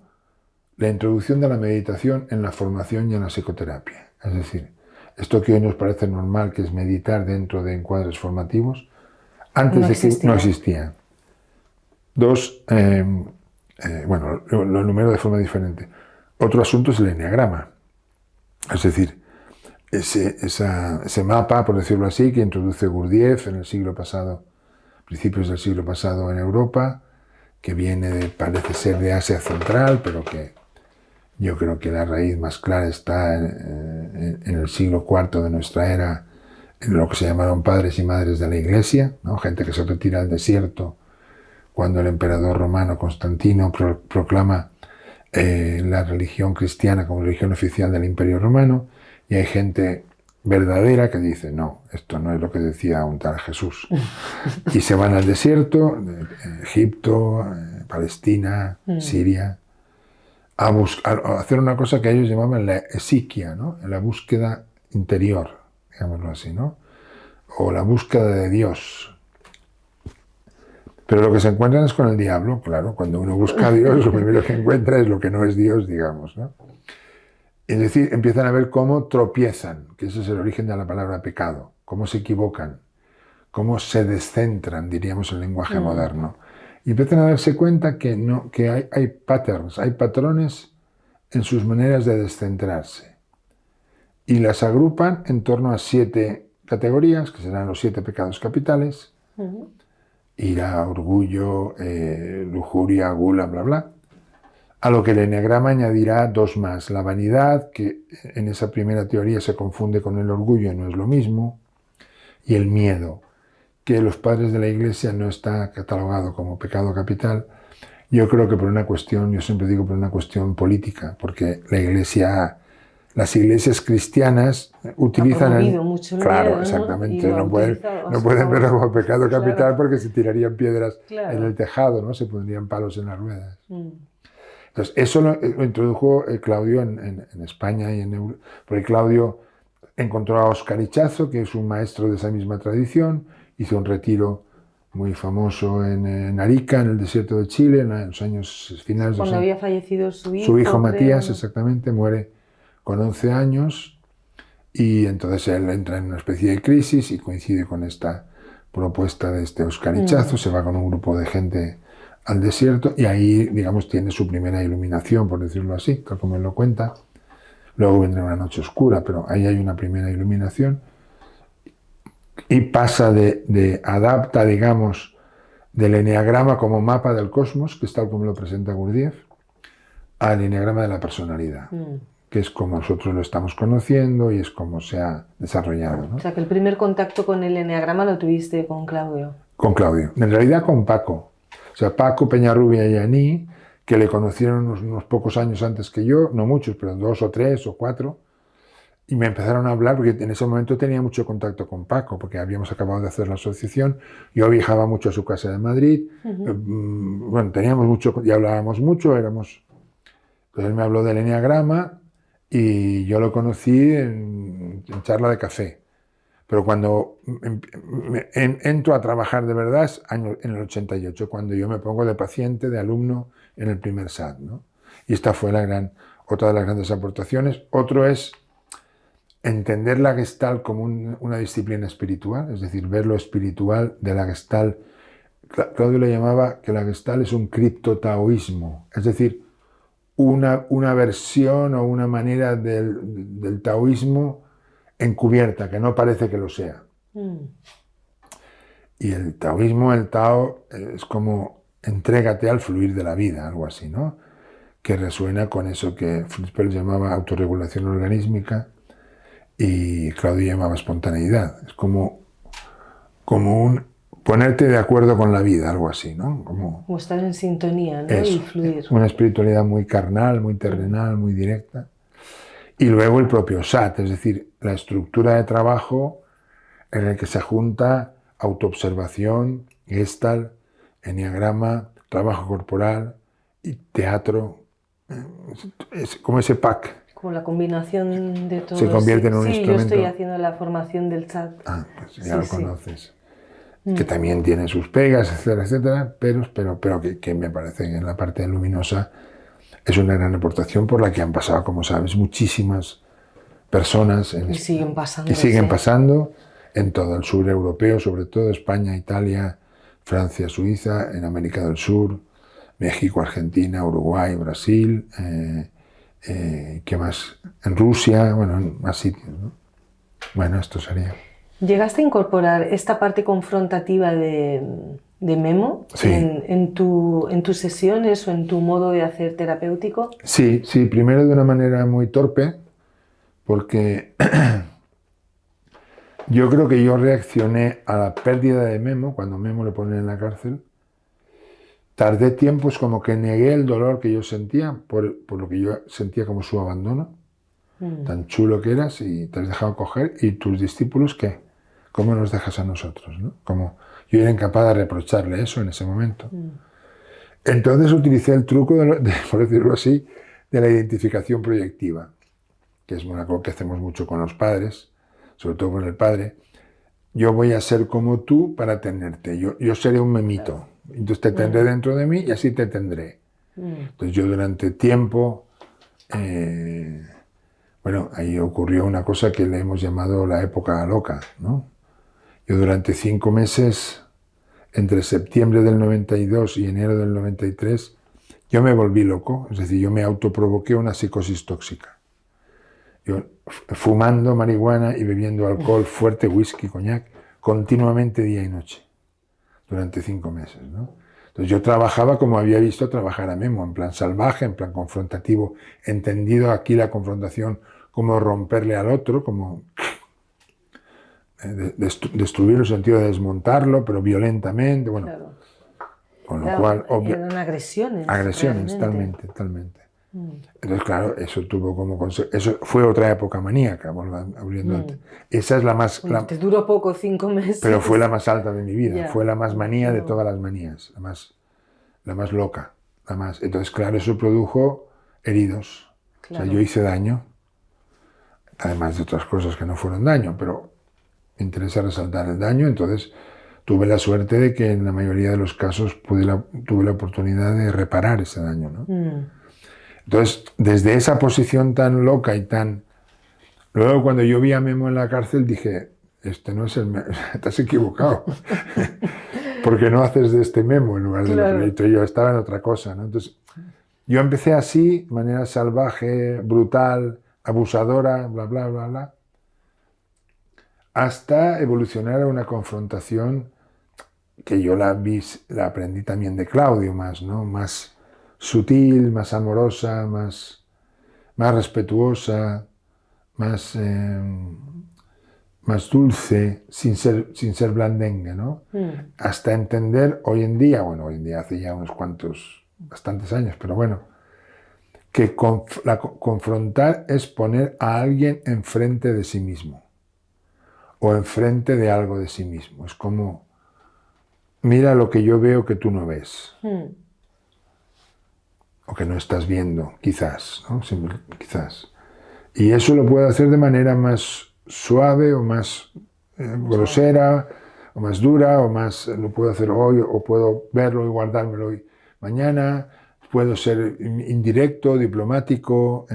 la introducción de la meditación en la formación y en la psicoterapia. Es decir, esto que hoy nos parece normal, que es meditar dentro de encuadres formativos, antes de que no existía. 2, bueno, lo enumero de forma diferente. Otro asunto es el enneagrama. Es decir, ese mapa, por decirlo así, que introduce Gurdjieff en el siglo pasado, principios del siglo pasado en Europa, que viene, parece ser, de Asia Central, pero que yo creo que la raíz más clara está en el siglo IV de nuestra era, en lo que se llamaron padres y madres de la Iglesia, ¿no? Gente que se retira al desierto cuando el emperador romano Constantino proclama la religión cristiana como religión oficial del Imperio Romano, y hay gente verdadera que dice: no, esto no es lo que decía un tal Jesús. Y se van al desierto, Egipto, Palestina, Siria, a hacer una cosa que ellos llamaban la esiquia, ¿no? La búsqueda interior, digámoslo así, ¿no? O la búsqueda de Dios. Pero lo que se encuentran es con el diablo, claro. Cuando uno busca a Dios, lo primero que encuentra es lo que no es Dios, digamos, ¿no? Es decir, empiezan a ver cómo tropiezan, que ese es el origen de la palabra pecado, cómo se equivocan, cómo se descentran, diríamos en lenguaje moderno. Y empiezan a darse cuenta que hay patterns, hay patrones en sus maneras de descentrarse. Y las agrupan en torno a 7 categorías, que serán los 7 pecados capitales: ira, orgullo, lujuria, gula, bla, bla. A lo que el enneagrama añadirá 2 más: la vanidad, que en esa primera teoría se confunde con el orgullo y no es lo mismo, y el miedo, que los padres de la Iglesia no está catalogado como pecado capital. Yo creo que por una cuestión, yo siempre digo por una cuestión política, porque la Iglesia, las iglesias cristianas utilizan mucho el claro, miedo, exactamente, no pueden verlo como pecado capital, porque se tirarían piedras en el tejado, ¿no? Se pondrían palos en las ruedas. Entonces, eso lo introdujo Claudio en España y en Europa, porque Claudio encontró a Óscar Ichazo, que es un maestro de esa misma tradición, hizo un retiro muy famoso en Arica, en el desierto de Chile, en los años finales. Cuando había fallecido su hijo. Su hijo Matías, exactamente, muere con 11 años, y entonces él entra en una especie de crisis y coincide con esta propuesta de este Óscar Ichazo, se va con un grupo de gente al desierto, y ahí, digamos, tiene su primera iluminación, por decirlo así, tal como él lo cuenta. Luego vendrá una noche oscura, pero ahí hay una primera iluminación, y pasa adapta, digamos, del enneagrama como mapa del cosmos, que es tal como lo presenta Gurdjieff, al enneagrama de la personalidad, que es como nosotros lo estamos conociendo y es como se ha desarrollado, ¿no? O sea, que el primer contacto con el enneagrama lo tuviste con Claudio. Con Claudio. En realidad con Paco. O sea, Paco Peñarrubia y Aní, que le conocieron unos pocos años antes que yo, no muchos, pero 2 o 3 o 4, y me empezaron a hablar, porque en ese momento tenía mucho contacto con Paco, porque habíamos acabado de hacer la asociación, yo viajaba mucho a su casa de Madrid, bueno, teníamos mucho, y hablábamos mucho, entonces él me habló del enneagrama, y yo lo conocí en charla de café. Pero cuando entro a trabajar de verdad es en el 88, cuando yo me pongo de paciente, de alumno en el primer SAT, ¿no? Y esta fue otra de las grandes aportaciones. Otro es entender la Gestalt como una disciplina espiritual, es decir, ver lo espiritual de la Gestalt. Claudio le llamaba que la Gestalt es un criptotaoísmo, es decir, una versión o una manera del taoísmo encubierta, que no parece que lo sea. Y el taoísmo, el Tao, es como entrégate al fluir de la vida, algo así, ¿no? Que resuena con eso que Fritz Perls llamaba autorregulación organísmica y Claudio llamaba espontaneidad. Es como un ponerte de acuerdo con la vida, algo así, ¿no? Como estar en sintonía, ¿no? Eso, Y fluir. una espiritualidad muy carnal, muy terrenal, muy directa. Y luego el propio SAT, es decir, la estructura de trabajo en el que se junta autoobservación, Gestalt, enneagrama, trabajo corporal y teatro. Es como ese pack. Como la combinación de todo. Se convierte en un instrumento. Sí, yo estoy haciendo la formación del chat. Ah, pues ya lo conoces. Que también tiene sus pegas, etcétera, etcétera, pero que me parece que en la parte luminosa es una gran aportación por la que han pasado, como sabes, muchísimas personas. Y siguen pasando. Y siguen pasando en todo el sur europeo, sobre todo España, Italia, Francia, Suiza, en América del Sur, México, Argentina, Uruguay, Brasil, ¿qué más? En Rusia, bueno, en más sitios, ¿no? Bueno, esto sería. ¿Llegaste a incorporar esta parte confrontativa de Memo Sí. en tus sesiones o en tu modo de hacer terapéutico? Sí, primero de una manera muy torpe, porque yo creo que yo reaccioné a la pérdida de Memo, cuando Memo le ponen en la cárcel. Tardé tiempo, es como que negué el dolor que yo sentía por lo que yo sentía como su abandono. Tan chulo que eras y te has dejado coger, y tus discípulos, ¿qué? ¿Cómo nos dejas a nosotros? ¿No? Como yo era incapaz de reprocharle eso en ese momento. Entonces utilicé el truco, por decirlo así, de la identificación proyectiva, que es una cosa que hacemos mucho con los padres, sobre todo con el padre. Yo voy a ser como tú para tenerte, yo seré un memito, entonces te tendré dentro de mí y así te tendré. Entonces yo durante tiempo, bueno, ahí ocurrió una cosa que le hemos llamado la época loca, ¿no? Yo durante 5 meses, entre septiembre del 92 y enero del 93, yo me volví loco, es decir, yo me autoprovoqué una psicosis tóxica. Yo fumando marihuana y bebiendo alcohol fuerte, whisky, coñac, continuamente día y noche, durante 5 meses, ¿no? Entonces yo trabajaba como había visto trabajar a Memo, en plan salvaje, en plan confrontativo, entendido aquí la confrontación como romperle al otro, como destruir el sentido de desmontarlo, pero violentamente, bueno, Claro. con lo cual... Eran agresiones. Agresiones, realmente. talmente. Entonces, claro, eso tuvo como eso fue otra época maníaca, abriendo. Esa es la más... Bueno, te duró poco, 5 meses. Pero fue la más alta de mi vida, Ya, fue la más manía de todas las manías, la más loca, la más... Entonces, claro, eso produjo heridos. Claro. O sea, yo hice daño, además de otras cosas que no fueron daño, pero me interesa resaltar el daño. Entonces tuve la suerte de que en la mayoría de los casos tuve la oportunidad de reparar ese daño, ¿no? Entonces, desde esa posición tan loca y tan... Luego, cuando yo vi a Memo en la cárcel, dije, este no es el Memo, te has equivocado. Porque no haces de este Memo en lugar de lo que he dicho yo, estaba en otra cosa, ¿no? Entonces, yo empecé así, de manera salvaje, brutal, abusadora, bla, bla, bla, bla, hasta evolucionar a una confrontación que yo la aprendí también de Claudio más, ¿no? Más sutil, más amorosa, más respetuosa, más dulce, sin ser blandengue, ¿no? Hasta entender hoy en día hace ya unos bastantes años, pero bueno, que confrontar es poner a alguien enfrente de sí mismo o enfrente de algo de sí mismo. Es como, mira lo que yo veo que tú no ves. O que no estás viendo, quizás, ¿no? Quizás. Y eso lo puedo hacer de manera más suave o más grosera, o más dura, o más, lo puedo hacer hoy, o puedo verlo y guardármelo hoy, mañana, puedo ser indirecto, diplomático,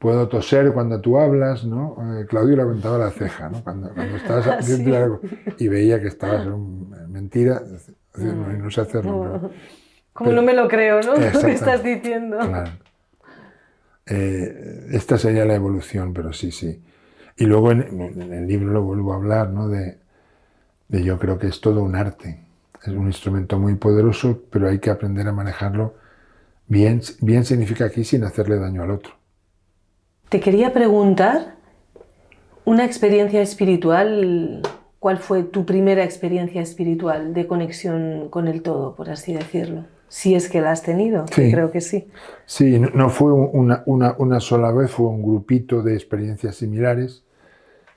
puedo toser cuando tú hablas, ¿no? Claudio levantaba la ceja, ¿no? Cuando estabas haciendo algo y veía que estabas en mentira, no sé hacerlo. ¿No? Como no me lo creo, ¿no? Lo que estás diciendo. Claro. Esta sería la evolución, pero sí, sí. Y luego en el libro lo vuelvo a hablar, ¿no? De yo creo que es todo un arte. Es un instrumento muy poderoso, pero hay que aprender a manejarlo bien. Bien significa aquí sin hacerle daño al otro. Te quería preguntar, una experiencia espiritual, ¿cuál fue tu primera experiencia espiritual de conexión con el todo, por así decirlo? Si es que la has tenido, sí. Que creo que sí. Sí, no fue una sola vez, fue un grupito de experiencias similares.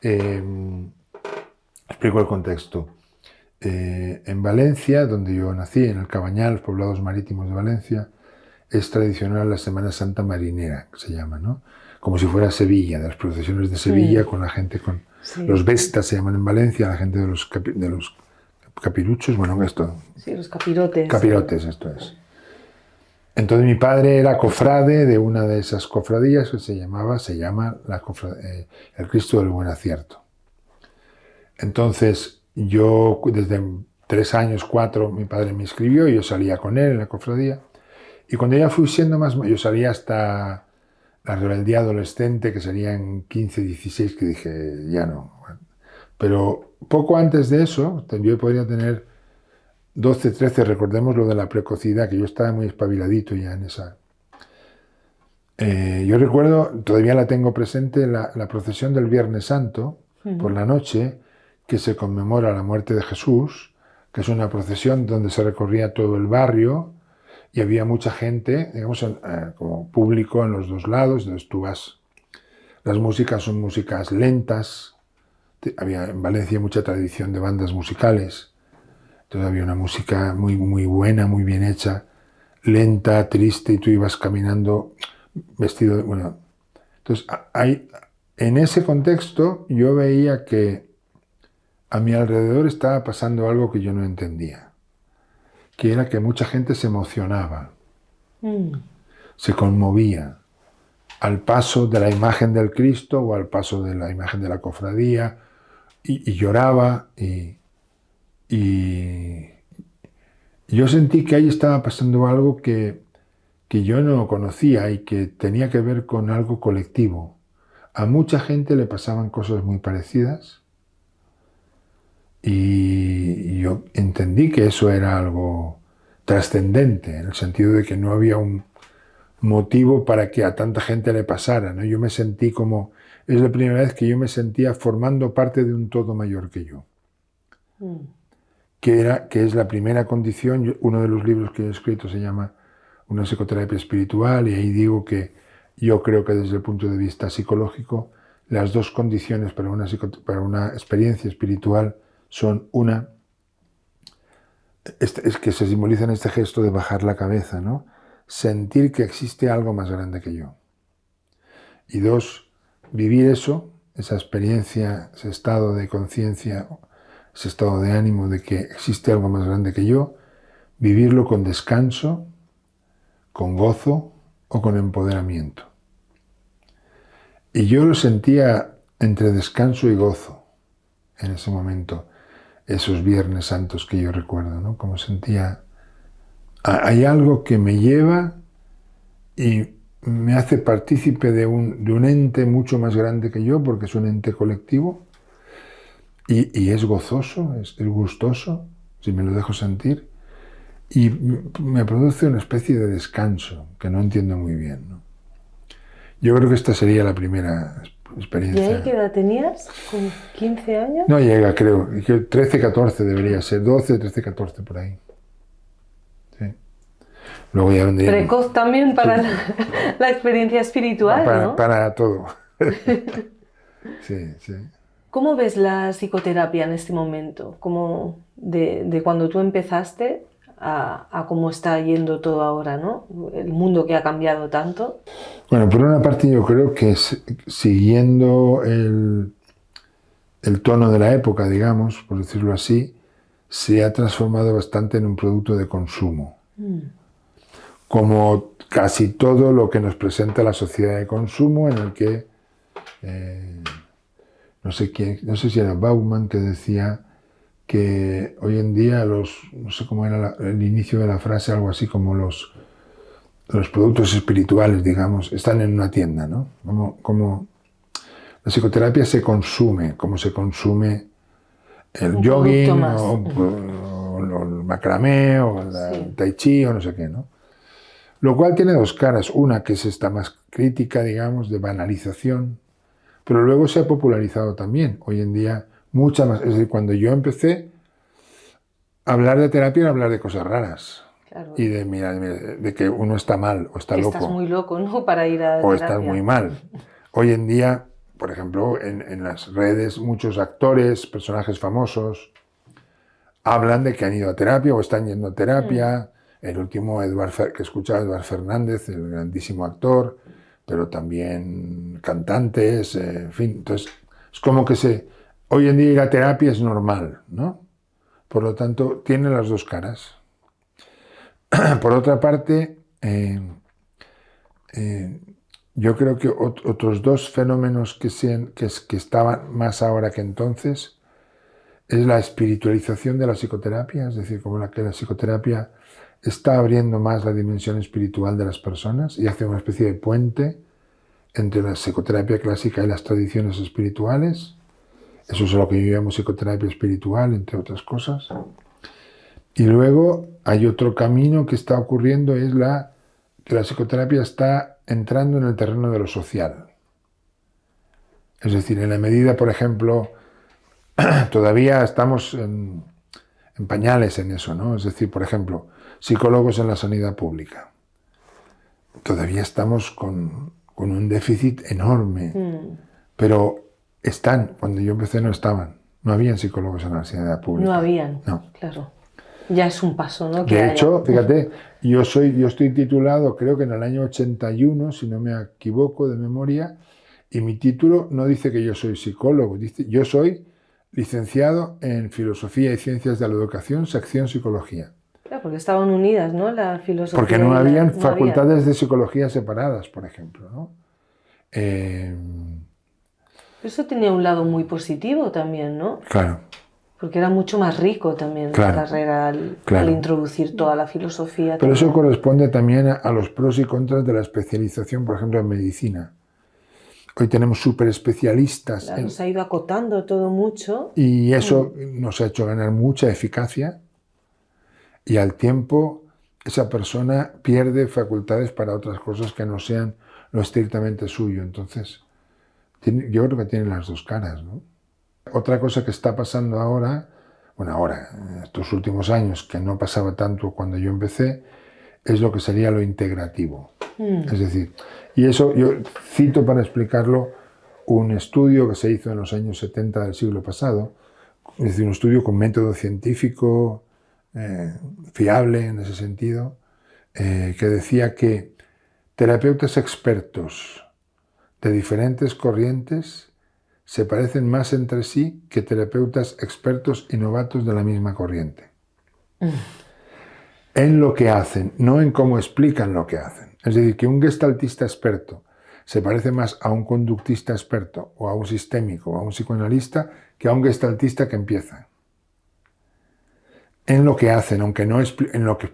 Explico el contexto. En Valencia, donde yo nací, en el Cabañal, los poblados marítimos de Valencia, es tradicional la Semana Santa Marinera, que se llama, ¿no? Como si fuera Sevilla, de las procesiones de Sevilla, con la gente, los vestas se llaman en Valencia, la gente de los capiruchos, bueno, esto. Sí, los capirotes. Capirotes, esto es. Entonces mi padre era cofrade de una de esas cofradías que se llama el Cristo del Buen Acierto. Entonces yo desde 3 años, 4, mi padre me inscribió y yo salía con él en la cofradía. Y cuando ya fui siendo más, yo salía hasta la rebeldía adolescente, que serían 15, 16, que dije, ya no. Pero poco antes de eso, yo podría tener 12, 13, recordemos lo de la precocidad, que yo estaba muy espabiladito ya en esa. Yo recuerdo, todavía la tengo presente, la procesión del Viernes Santo, por la noche, que se conmemora la muerte de Jesús, que es una procesión donde se recorría todo el barrio y había mucha gente, digamos, como público en los dos lados, entonces tú vas. Las músicas son músicas lentas, había en Valencia mucha tradición de bandas musicales. Entonces había una música muy, muy buena, muy bien hecha, lenta, triste, y tú ibas caminando vestido de... Bueno, entonces en ese contexto yo veía que a mi alrededor estaba pasando algo que yo no entendía, que era que mucha gente se emocionaba, se conmovía al paso de la imagen del Cristo o al paso de la imagen de la cofradía y lloraba y yo sentí que ahí estaba pasando algo que yo no conocía y que tenía que ver con algo colectivo. A mucha gente le pasaban cosas muy parecidas y yo entendí que eso era algo trascendente, en el sentido de que no había un motivo para que a tanta gente le pasara, ¿no? Yo me sentí como... Es la primera vez que yo me sentía formando parte de un todo mayor que yo. Que es la primera condición. Uno de los libros que he escrito se llama Una psicoterapia espiritual, y ahí digo que yo creo que desde el punto de vista psicológico las dos condiciones para una experiencia espiritual son una, es que se simboliza en este gesto de bajar la cabeza, ¿no? Sentir que existe algo más grande que yo. Y 2, vivir eso, esa experiencia, ese estado de conciencia, ese estado de ánimo de que existe algo más grande que yo, vivirlo con descanso, con gozo o con empoderamiento. Y yo lo sentía entre descanso y gozo en ese momento, esos Viernes Santos que yo recuerdo, ¿no? Como sentía, hay algo que me lleva y me hace partícipe de un ente mucho más grande que yo, porque es un ente colectivo, y es gozoso, es gustoso, si me lo dejo sentir, y me produce una especie de descanso que no entiendo muy bien, ¿no? Yo creo que esta sería la primera experiencia. ¿Y ahí qué edad tenías? ¿Con 15 años? No llega, creo. 13, 14 debería ser. 12, 13, 14 por ahí. Sí. Luego ya vendría... Precoz también para sí. la experiencia espiritual, ¿no? Para todo. Sí, sí. ¿Cómo ves la psicoterapia en este momento? ¿Cómo de cuando tú empezaste a cómo está yendo todo ahora, ¿no? El mundo que ha cambiado tanto. Bueno, por una parte yo creo que siguiendo el tono de la época, digamos, por decirlo así, se ha transformado bastante en un producto de consumo. Como casi todo lo que nos presenta la sociedad de consumo, en el que no sé si era Bauman que decía que hoy en día no sé cómo era el inicio de la frase, algo así como los productos espirituales, digamos, están en una tienda, ¿no? Como la psicoterapia se consume, como se consume el jogging o el macramé o el tai chi o no sé qué, ¿no? Lo cual tiene dos caras. Una que es esta más crítica, digamos, de banalización, pero luego se ha popularizado también. Hoy en día, mucha más. Es decir, cuando yo empecé, hablar de terapia era hablar de cosas raras. Claro. Y de que uno está mal o está que loco. Estás muy loco, ¿no? Para ir a terapia. O estás muy mal. Hoy en día, por ejemplo, en las redes, muchos actores, personajes famosos, hablan de que han ido a terapia o están yendo a terapia. El último que he escuchado, Eduard Fernández, el grandísimo actor, pero también cantantes, en fin. Entonces, es como que hoy en día ir a terapia es normal, ¿no? Por lo tanto, tiene las dos caras. Por otra parte, yo creo que otros dos fenómenos que estaban más ahora que entonces es la espiritualización de la psicoterapia, es decir, como que la psicoterapia está abriendo más la dimensión espiritual de las personas y hace una especie de puente entre la psicoterapia clásica y las tradiciones espirituales. Eso es lo que yo llamo psicoterapia espiritual, entre otras cosas. Y luego hay otro camino que está ocurriendo, es que la psicoterapia está entrando en el terreno de lo social. Es decir, en la medida, por ejemplo, todavía estamos en pañales en eso, ¿no? Es decir, por ejemplo, psicólogos en la sanidad pública. Todavía estamos con un déficit enorme, pero cuando yo empecé no estaban, no habían psicólogos en la sanidad pública. No habían, no. Claro. Ya es un paso, ¿no? De hecho, fíjate, yo estoy titulado, creo que en el año 81, si no me equivoco de memoria, y mi título no dice que yo soy psicólogo, dice yo soy licenciado en Filosofía y Ciencias de la Educación, sección Psicología. Claro, porque estaban unidas, ¿no? La filosofía. Porque no habían facultades de psicología separadas, por ejemplo, ¿no? Eso tenía un lado muy positivo también, ¿no? Claro. Porque era mucho más rico también la carrera al introducir toda la filosofía. Pero eso corresponde también a los pros y contras de la especialización, por ejemplo, en medicina. Hoy tenemos súper especialistas. Claro, se ha ido acotando todo mucho. Y eso nos ha hecho ganar mucha eficacia y al tiempo esa persona pierde facultades para otras cosas que no sean lo estrictamente suyo. Entonces, yo creo que tiene las dos caras, ¿no? Otra cosa que está pasando ahora, en estos últimos años, que no pasaba tanto cuando yo empecé, es lo que sería lo integrativo. Es decir, y eso yo cito para explicarlo un estudio que se hizo en los años 70 del siglo pasado, es decir, un estudio con método científico fiable en ese sentido, que decía que terapeutas expertos de diferentes corrientes se parecen más entre sí que terapeutas expertos y novatos de la misma corriente. En lo que hacen, no en cómo explican lo que hacen. Es decir, que un gestaltista experto se parece más a un conductista experto o a un sistémico o a un psicoanalista que a un gestaltista que empieza. En lo que hacen, aunque no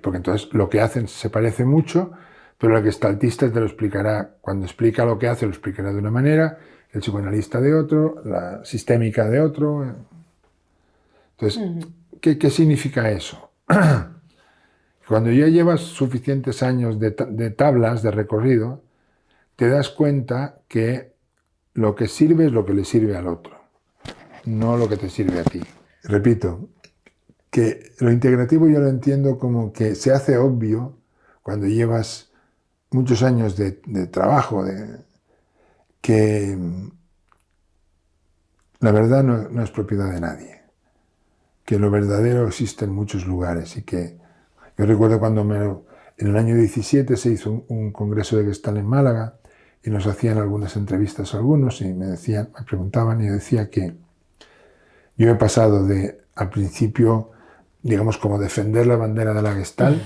porque entonces lo que hacen se parece mucho, pero el gestaltista te lo explicará, cuando explica lo que hace lo explicará de una manera, el psicoanalista de otro, la sistémica de otro. Entonces, ¿qué significa eso? Cuando ya llevas suficientes años de tablas, de recorrido, te das cuenta que lo que sirve es lo que le sirve al otro, no lo que te sirve a ti. Repito, que lo integrativo yo lo entiendo como que se hace obvio cuando llevas muchos años de trabajo, que la verdad no es propiedad de nadie, que lo verdadero existe en muchos lugares y que yo recuerdo cuando en el año 17 se hizo un congreso de Gestalt en Málaga y nos hacían algunas entrevistas a algunos y me preguntaban y yo decía que yo he pasado al principio, digamos, como defender la bandera de la Gestalt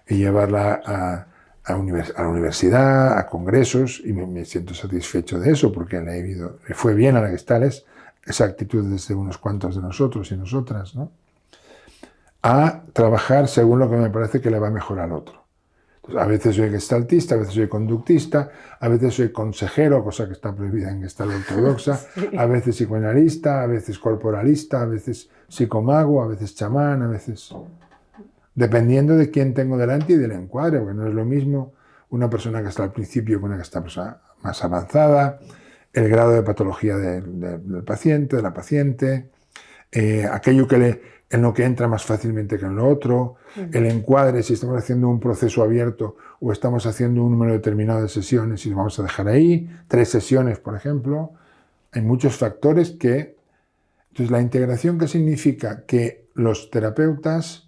y llevarla a la universidad, a congresos, y me siento satisfecho de eso, porque le fue bien a la Gestalt esa actitud desde unos cuantos de nosotros y nosotras, ¿no? A trabajar según lo que me parece que le va mejor al otro. Entonces, a veces soy gestaltista, a veces soy conductista, a veces soy consejero, cosa que está prohibida en Gestalt ortodoxa, sí. A veces psicoanalista, a veces corporalista, a veces psicomago, a veces chamán, a veces... Dependiendo de quién tengo delante y del encuadre, porque no es lo mismo una persona que está al principio que una que está más avanzada, el grado de patología del paciente, de la paciente, aquello en lo que entra más fácilmente que en lo otro, el encuadre, si estamos haciendo un proceso abierto o estamos haciendo un número determinado de sesiones y lo vamos a dejar ahí, 3 sesiones, por ejemplo. Hay muchos factores que... Entonces, la integración, ¿qué significa? Que los terapeutas...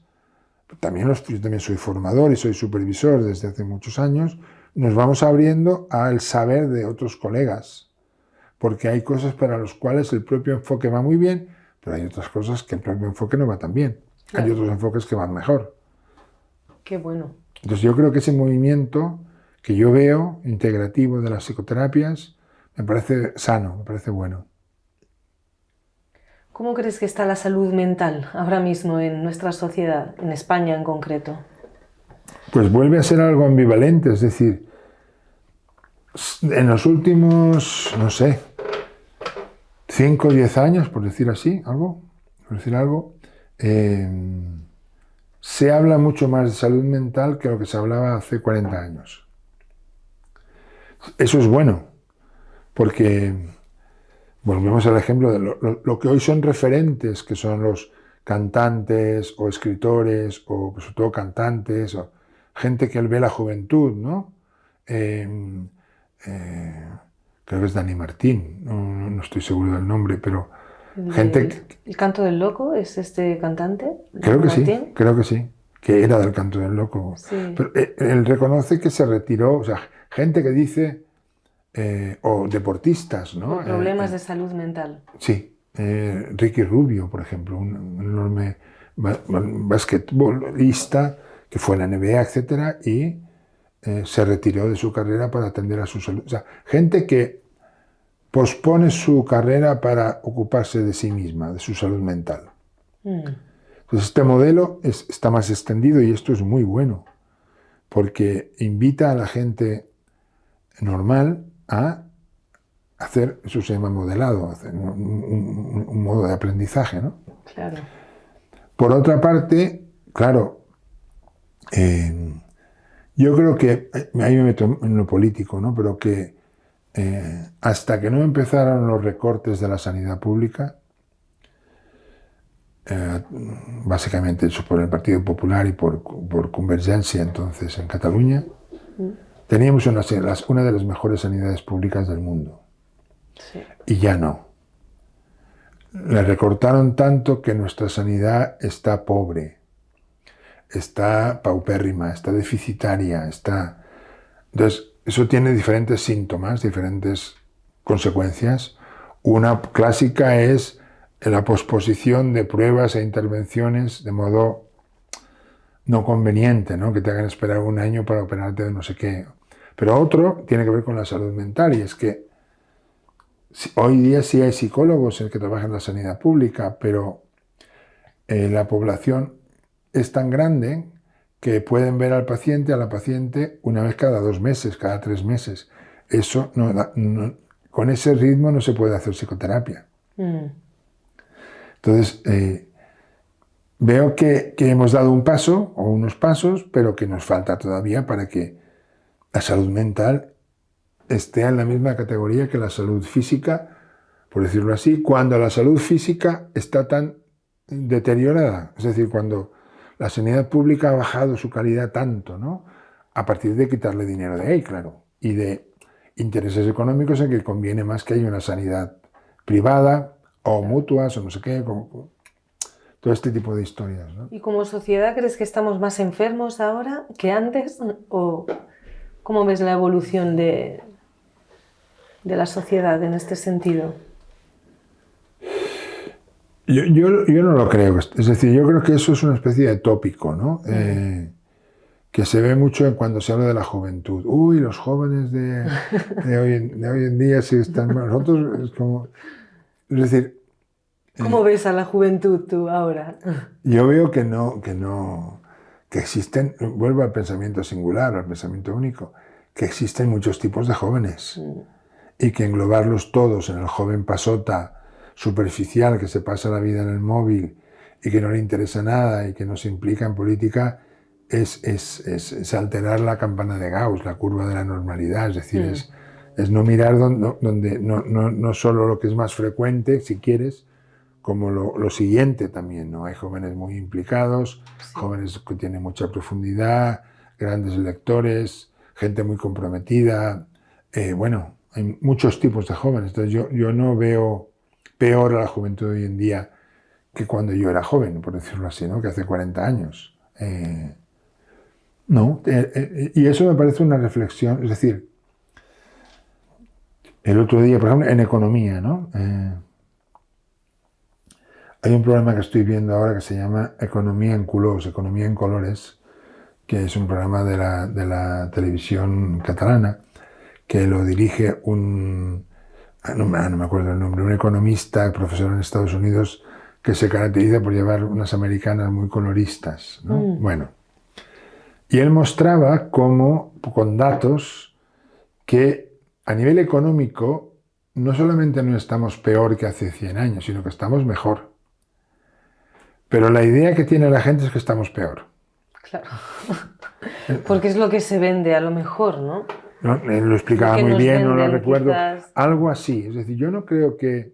yo también soy formador y soy supervisor desde hace muchos años, nos vamos abriendo al saber de otros colegas, porque hay cosas para las cuales el propio enfoque va muy bien, pero hay otras cosas que el propio enfoque no va tan bien. Claro. Hay otros enfoques que van mejor. Qué bueno. Entonces yo creo que ese movimiento que yo veo, integrativo de las psicoterapias, me parece sano, me parece bueno. ¿Cómo crees que está la salud mental ahora mismo en nuestra sociedad, en España en concreto? Pues vuelve a ser algo ambivalente, es decir, en los últimos, no sé, 5 o 10 años, por decir algo, se habla mucho más de salud mental que lo que se hablaba hace 40 años. Eso es bueno, porque... Volvemos al ejemplo de lo que hoy son referentes, que son los cantantes o escritores, o sobre todo cantantes, o gente que ve la juventud, ¿no? Creo que es Dani Martín, no estoy seguro del nombre, pero gente... ¿El Canto del Loco es este cantante? Creo que sí, que era del Canto del Loco. Sí. Pero él reconoce que se retiró, o sea, gente que dice... o deportistas, ¿no? Con problemas de salud mental. Sí. Ricky Rubio, por ejemplo, un enorme basquetbolista que fue a la NBA, etcétera, y se retiró de su carrera para atender a su salud. O sea, gente que pospone su carrera para ocuparse de sí misma, de su salud mental. Entonces, este modelo está más extendido y esto es muy bueno, porque invita a la gente normal a hacer, eso se llama modelado, hacer un modo de aprendizaje, ¿no? Claro. Por otra parte, claro, yo creo que, ahí me meto en lo político, ¿no? Pero que hasta que no empezaron los recortes de la sanidad pública, básicamente hecho por el Partido Popular y por Convergencia entonces en Cataluña, teníamos una de las mejores sanidades públicas del mundo. Sí. Y ya no. Le recortaron tanto que nuestra sanidad está pobre, está paupérrima, está deficitaria, está... Entonces, eso tiene diferentes síntomas, diferentes consecuencias. Una clásica es la posposición de pruebas e intervenciones de modo no conveniente, ¿no? Que te hagan esperar 1 año para operarte de no sé qué. Pero otro tiene que ver con la salud mental, y es que hoy día sí hay psicólogos que trabajan en la sanidad pública, pero la población es tan grande que pueden ver al paciente, a la paciente, una vez cada 2 meses, cada 3 meses. Eso con ese ritmo no se puede hacer psicoterapia. Entonces, veo que hemos dado un paso o unos pasos, pero que nos falta todavía para que la salud mental esté en la misma categoría que la salud física, por decirlo así, cuando la salud física está tan deteriorada. Es decir, cuando la sanidad pública ha bajado su calidad tanto, ¿no? A partir de quitarle dinero de ahí, claro, y de intereses económicos en que conviene más que haya una sanidad privada o mutuas o no sé qué, todo este tipo de historias, ¿no? ¿Y como sociedad crees que estamos más enfermos ahora que antes? ¿O cómo ves la evolución de la sociedad en este sentido? Yo no lo creo. Es decir, yo creo que eso es una especie de tópico, ¿no? que se ve mucho cuando se habla de la juventud. Uy, los jóvenes de hoy en día sí están... Nosotros es como... Es decir... ¿Cómo ves a la juventud tú ahora? Yo veo que existen, vuelvo al pensamiento singular, al pensamiento único, que existen muchos tipos de jóvenes y que englobarlos todos en el joven pasota, superficial, que se pasa la vida en el móvil y que no le interesa nada y que no se implica en política, es alterar la campana de Gauss, la curva de la normalidad, es decir, es no mirar donde no solo lo que es más frecuente, si quieres, como lo siguiente también, ¿no? Hay jóvenes muy implicados, jóvenes que tienen mucha profundidad, grandes lectores, gente muy comprometida. Bueno, hay muchos tipos de jóvenes. Entonces yo no veo peor a la juventud de hoy en día que cuando yo era joven, por decirlo así, ¿no? Que hace 40 años. No, y eso me parece una reflexión, es decir, el otro día, por ejemplo, en economía, ¿no? Hay un programa que estoy viendo ahora que se llama Economía en Colors, Economía en Colores, que es un programa de la televisión catalana, que lo dirige no me acuerdo el nombre, un economista, profesor en Estados Unidos, que se caracteriza por llevar unas americanas muy coloristas, ¿no? Bueno, y él mostraba cómo, con datos, que a nivel económico no solamente no estamos peor que hace 100 años, sino que estamos mejor. Pero la idea que tiene la gente es que estamos peor. Claro. Porque es lo que se vende a lo mejor, ¿no? ¿No? Él lo explicaba muy bien, no lo recuerdo. Quizás... Algo así. Es decir, yo no creo que...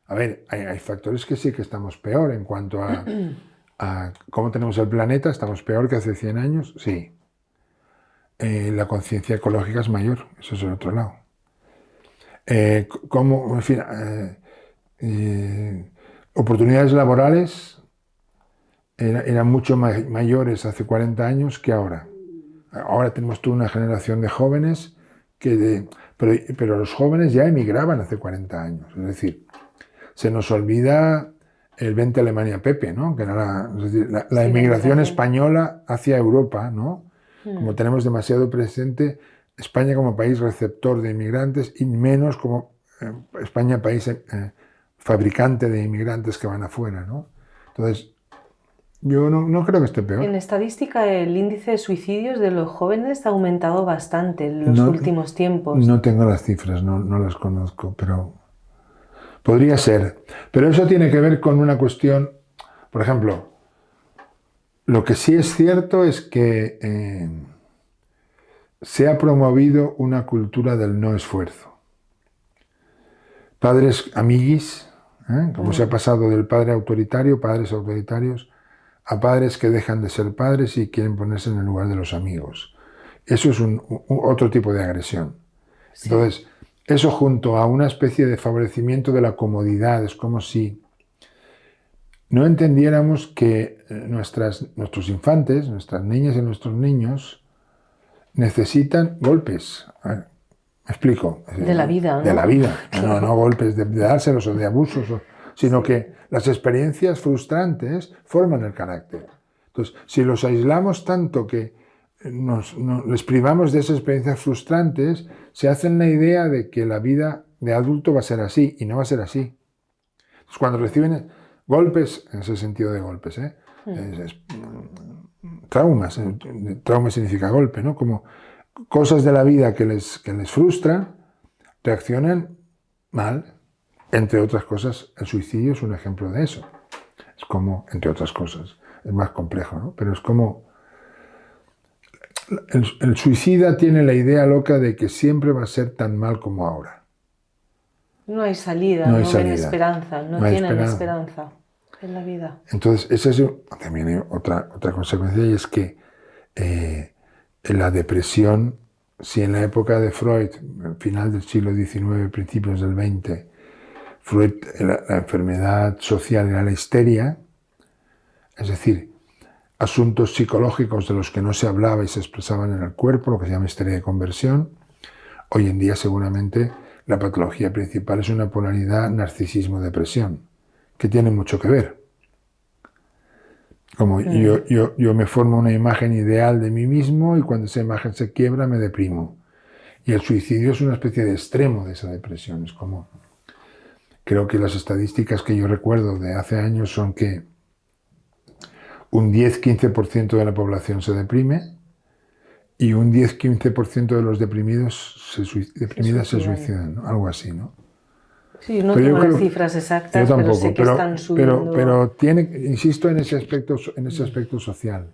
A ver, hay factores que sí que estamos peor en cuanto a cómo tenemos el planeta. ¿Estamos peor que hace 100 años? Sí. La conciencia ecológica es mayor. Eso es el otro lado. En fin, oportunidades laborales eran mucho mayores hace 40 años que ahora. Ahora tenemos toda una generación de jóvenes pero los jóvenes ya emigraban hace 40 años. Es decir, se nos olvida el Vente a Alemania Pepe, ¿no? Que era la emigración española hacia Europa, ¿no? Como tenemos demasiado presente España como país receptor de inmigrantes y menos como España país fabricante de inmigrantes que van afuera, ¿no? Entonces, yo no creo que esté peor. En estadística, el índice de suicidios de los jóvenes ha aumentado bastante en los últimos tiempos. No tengo las cifras, no las conozco, pero podría ser. Pero eso tiene que ver con una cuestión, por ejemplo, lo que sí es cierto es que se ha promovido una cultura del no esfuerzo. Padres amiguis, como se ha pasado del padre autoritario, padres autoritarios, a padres que dejan de ser padres y quieren ponerse en el lugar de los amigos. Eso es otro tipo de agresión. Sí. Entonces, eso junto a una especie de favorecimiento de la comodidad, es como si no entendiéramos que nuestros infantes, nuestras niñas y nuestros niños necesitan golpes. Me explico. De la vida, ¿no? De la vida. Claro. No golpes de dárselos o de abusos, sino que las experiencias frustrantes forman el carácter. Entonces, si los aislamos tanto que les privamos de esas experiencias frustrantes, se hacen la idea de que la vida de adulto va a ser así, y no va a ser así. Entonces, cuando reciben golpes, en ese sentido de golpes, traumas, trauma significa golpe, ¿no? Como cosas de la vida que les frustran, reaccionan mal. Entre otras cosas, el suicidio es un ejemplo de eso. Es como, entre otras cosas, es más complejo, ¿no? Pero es como... El suicida tiene la idea loca de que siempre va a ser tan mal como ahora. No hay salida, no ven esperanza, no tienen esperanza en la vida. Entonces, esa es también hay otra consecuencia, y es que la depresión, si en la época de Freud, final del siglo XIX, principios del XX, Freud, la enfermedad social era la histeria, es decir, asuntos psicológicos de los que no se hablaba y se expresaban en el cuerpo, lo que se llama histeria de conversión. Hoy en día seguramente la patología principal es una polaridad narcisismo-depresión, que tiene mucho que ver. Como yo me formo una imagen ideal de mí mismo y cuando esa imagen se quiebra me deprimo. Y el suicidio es una especie de extremo de esa depresión. Es como, creo que las estadísticas que yo recuerdo de hace años son que un 10-15% de la población se deprime y un 10-15% de los deprimidas se suicidan, ¿no? Algo así, ¿no? Sí, no tengo las cifras exactas, yo tampoco, pero sé que están subiendo. Pero insisto en ese aspecto social,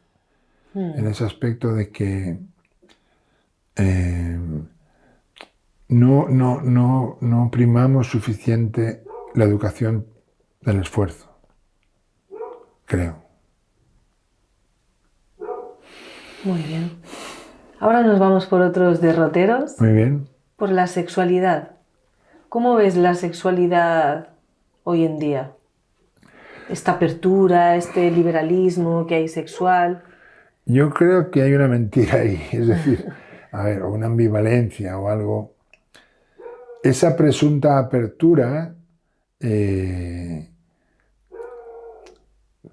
en ese aspecto de que no primamos suficiente la educación del esfuerzo, creo. Muy bien. Ahora nos vamos por otros derroteros. Muy bien. Por la sexualidad. ¿Cómo ves la sexualidad hoy en día? Esta apertura, este liberalismo que hay sexual. Yo creo que hay una mentira ahí, es decir, a ver, o una ambivalencia o algo. Esa presunta apertura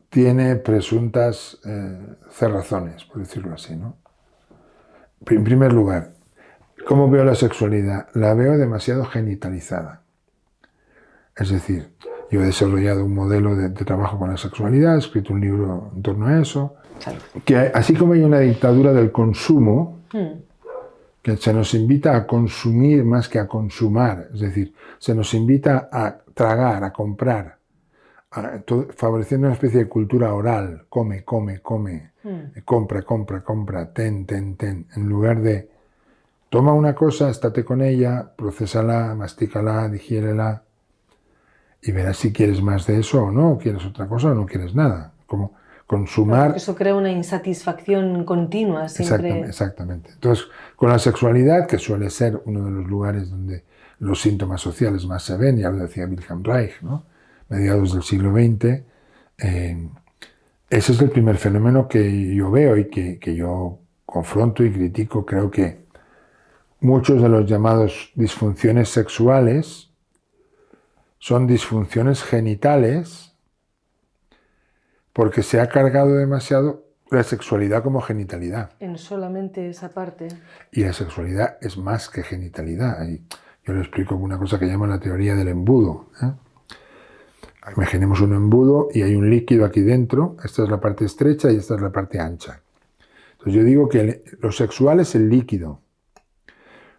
tiene presuntas cerrazones, por decirlo así, ¿no? En primer lugar, ¿cómo veo la sexualidad? La veo demasiado genitalizada. Es decir, yo he desarrollado un modelo de trabajo con la sexualidad, he escrito un libro en torno a eso, que así como hay una dictadura del consumo, que se nos invita a consumir más que a consumar, es decir, se nos invita a tragar, a comprar, favoreciendo una especie de cultura oral, come, compra, ten, en lugar de toma una cosa, estate con ella, procésala, mastícala, digiérela y verás si quieres más de eso o no, quieres otra cosa o no quieres nada. Como consumar. Claro, eso crea una insatisfacción continua siempre. Exactamente. Entonces, con la sexualidad, que suele ser uno de los lugares donde los síntomas sociales más se ven, ya lo decía Wilhelm Reich, ¿no? Mediados del siglo XX, ese es el primer fenómeno que yo veo y que yo confronto y critico. Creo que muchos de los llamados disfunciones sexuales son disfunciones genitales porque se ha cargado demasiado la sexualidad como genitalidad. En solamente esa parte. Y la sexualidad es más que genitalidad. Y yo lo explico con una cosa que llaman la teoría del embudo. Imaginemos un embudo y hay un líquido aquí dentro. Esta es la parte estrecha y esta es la parte ancha. Entonces yo digo que lo sexual es el líquido,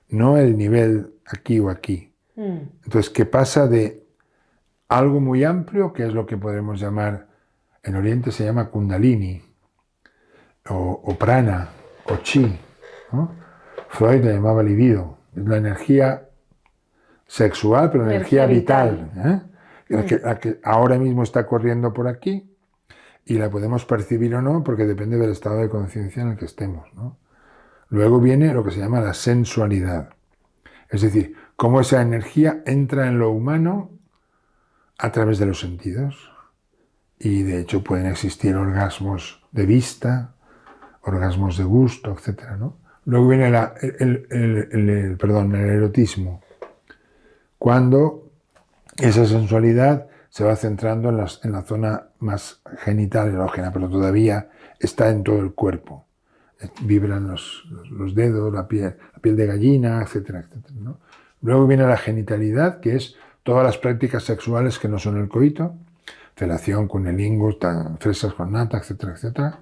no el nivel aquí o aquí. Entonces, ¿qué pasa de algo muy amplio, que es lo que podemos llamar, en Oriente se llama Kundalini, o prana, o chi, ¿no? Freud le llamaba libido, es la energía sexual, pero energía vital. La que ahora mismo está corriendo por aquí y la podemos percibir o no porque depende del estado de conciencia en el que estemos, ¿no? Luego viene lo que se llama la sensualidad, es decir, cómo esa energía entra en lo humano a través de los sentidos. Y de hecho pueden existir orgasmos de vista, orgasmos de gusto, etc., ¿no? Luego viene el erotismo, cuando esa sensualidad se va centrando en la zona más genital erógena, pero todavía está en todo el cuerpo. Vibran los dedos, la piel de gallina, etcétera, etcétera, ¿no? Luego viene la genitalidad, que es todas las prácticas sexuales que no son el coito, felación, cunilingus, fresas con nata, etcétera, etcétera.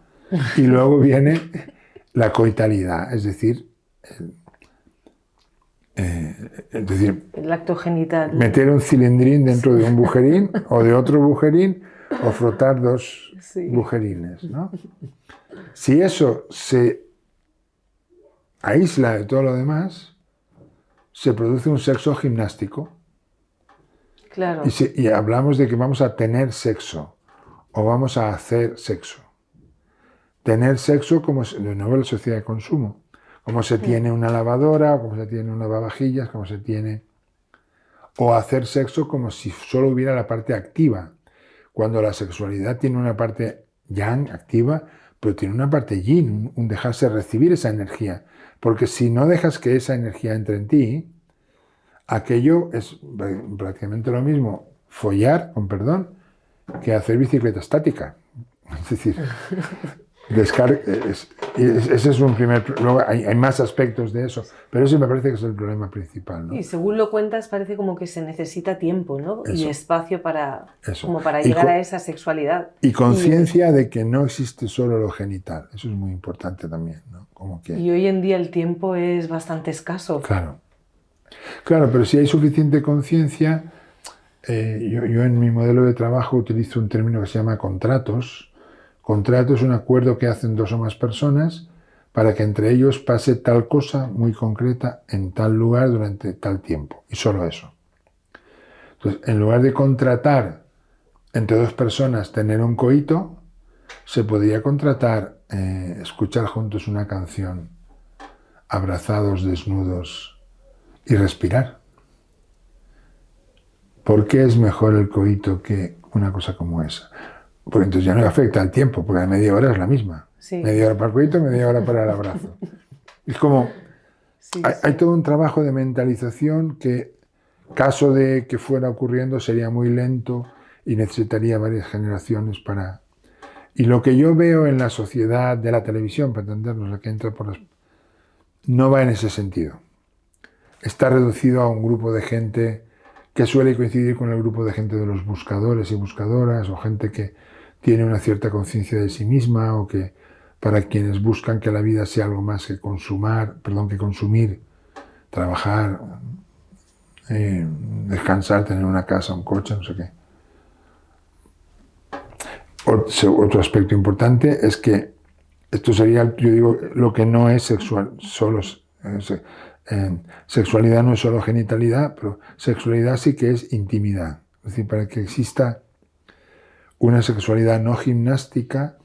Y luego viene la coitalidad, es decir, el acto genital. Meter un cilindrín dentro de un bujerín o de otro bujerín o frotar dos bujerines, ¿no? Si eso se aísla de todo lo demás, se produce un sexo gimnástico. Claro. Y hablamos de que vamos a tener sexo o vamos a hacer sexo. Tener sexo como de nuevo la sociedad de consumo, como se tiene una lavadora, como se tiene un lavavajillas, como se tiene... O hacer sexo como si solo hubiera la parte activa, cuando la sexualidad tiene una parte yang, activa, pero tiene una parte yin, un dejarse recibir esa energía. Porque si no dejas que esa energía entre en ti, aquello es prácticamente lo mismo follar, con perdón, que hacer bicicleta estática. Es decir, ese es un primer... Luego hay más aspectos de eso, pero ese me parece que es el problema principal, ¿no? Y según lo cuentas, parece como que se necesita tiempo, ¿no? Eso. Y espacio para, Eso. como para llegar a esa sexualidad. Y conciencia de que no existe solo lo genital. Eso es muy importante también, ¿no? Como que... Y hoy en día el tiempo es bastante escaso. Claro. Claro, pero si hay suficiente conciencia, yo en mi modelo de trabajo utilizo un término que se llama contratos. Contrato es un acuerdo que hacen dos o más personas para que entre ellos pase tal cosa muy concreta en tal lugar durante tal tiempo. Y solo eso. Entonces, en lugar de contratar entre dos personas tener un coíto, se podría contratar escuchar juntos una canción, abrazados, desnudos y respirar. ¿Por qué es mejor el coíto que una cosa como esa? Porque entonces ya no afecta al tiempo, porque la media hora es la misma. Sí. Media hora para el coíto, media hora para el abrazo. Es como, hay todo un trabajo de mentalización que, caso de que fuera ocurriendo, sería muy lento y necesitaría varias generaciones para... Y lo que yo veo en la sociedad de la televisión, para entendernos, la que entra por las... no va en ese sentido. Está reducido a un grupo de gente que suele coincidir con el grupo de gente de los buscadores y buscadoras, o gente que tiene una cierta conciencia de sí misma, o que para quienes buscan que la vida sea algo más que consumir, trabajar, descansar, tener una casa, un coche, no sé qué. Otro aspecto importante es que esto sería, yo digo, lo que no es sexual, sexualidad no es solo genitalidad, pero sexualidad sí que es intimidad. Es decir, para que exista una sexualidad no gimnástica,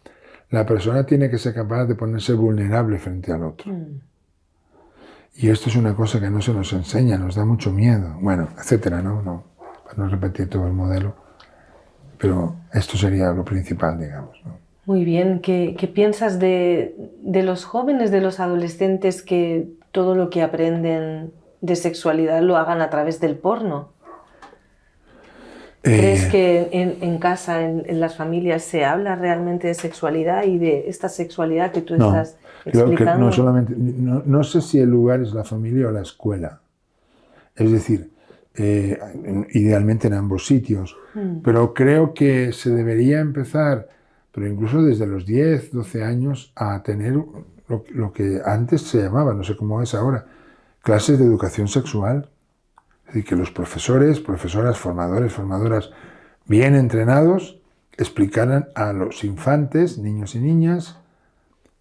la persona tiene que ser capaz de ponerse vulnerable frente al otro. Y esto es una cosa que no se nos enseña, nos da mucho miedo. Bueno, etcétera, ¿no? Para no repetir todo el modelo. Pero esto sería lo principal, digamos, ¿no? Muy bien. ¿Qué piensas de los jóvenes, de los adolescentes que todo lo que aprenden de sexualidad lo hagan a través del porno? ¿Crees que en casa, en las familias, se habla realmente de sexualidad y de esta sexualidad que tú estás explicando? Creo que no solamente, no sé si el lugar es la familia o la escuela. Es decir, idealmente en ambos sitios. Pero creo que se debería empezar, pero incluso desde los 10, 12 años, a tener lo que antes se llamaba, no sé cómo es ahora, clases de educación sexual. Es decir, que los profesores, profesoras, formadores, formadoras bien entrenados explicaran a los infantes, niños y niñas,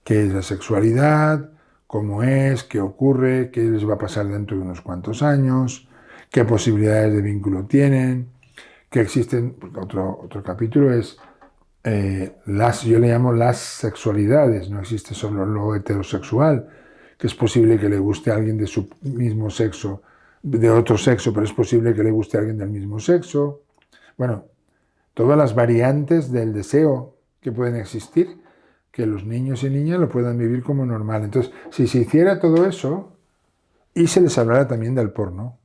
qué es la sexualidad, cómo es, qué ocurre, qué les va a pasar dentro de unos cuantos años, qué posibilidades de vínculo tienen, que existen. Otro capítulo es, yo le llamo las sexualidades, no existe solo lo heterosexual, que es posible que le guste a alguien de su mismo sexo, de otro sexo, pero es posible que le guste a alguien del mismo sexo. Bueno, todas las variantes del deseo que pueden existir, que los niños y niñas lo puedan vivir como normal. Entonces, si se hiciera todo eso, y se les hablara también del porno.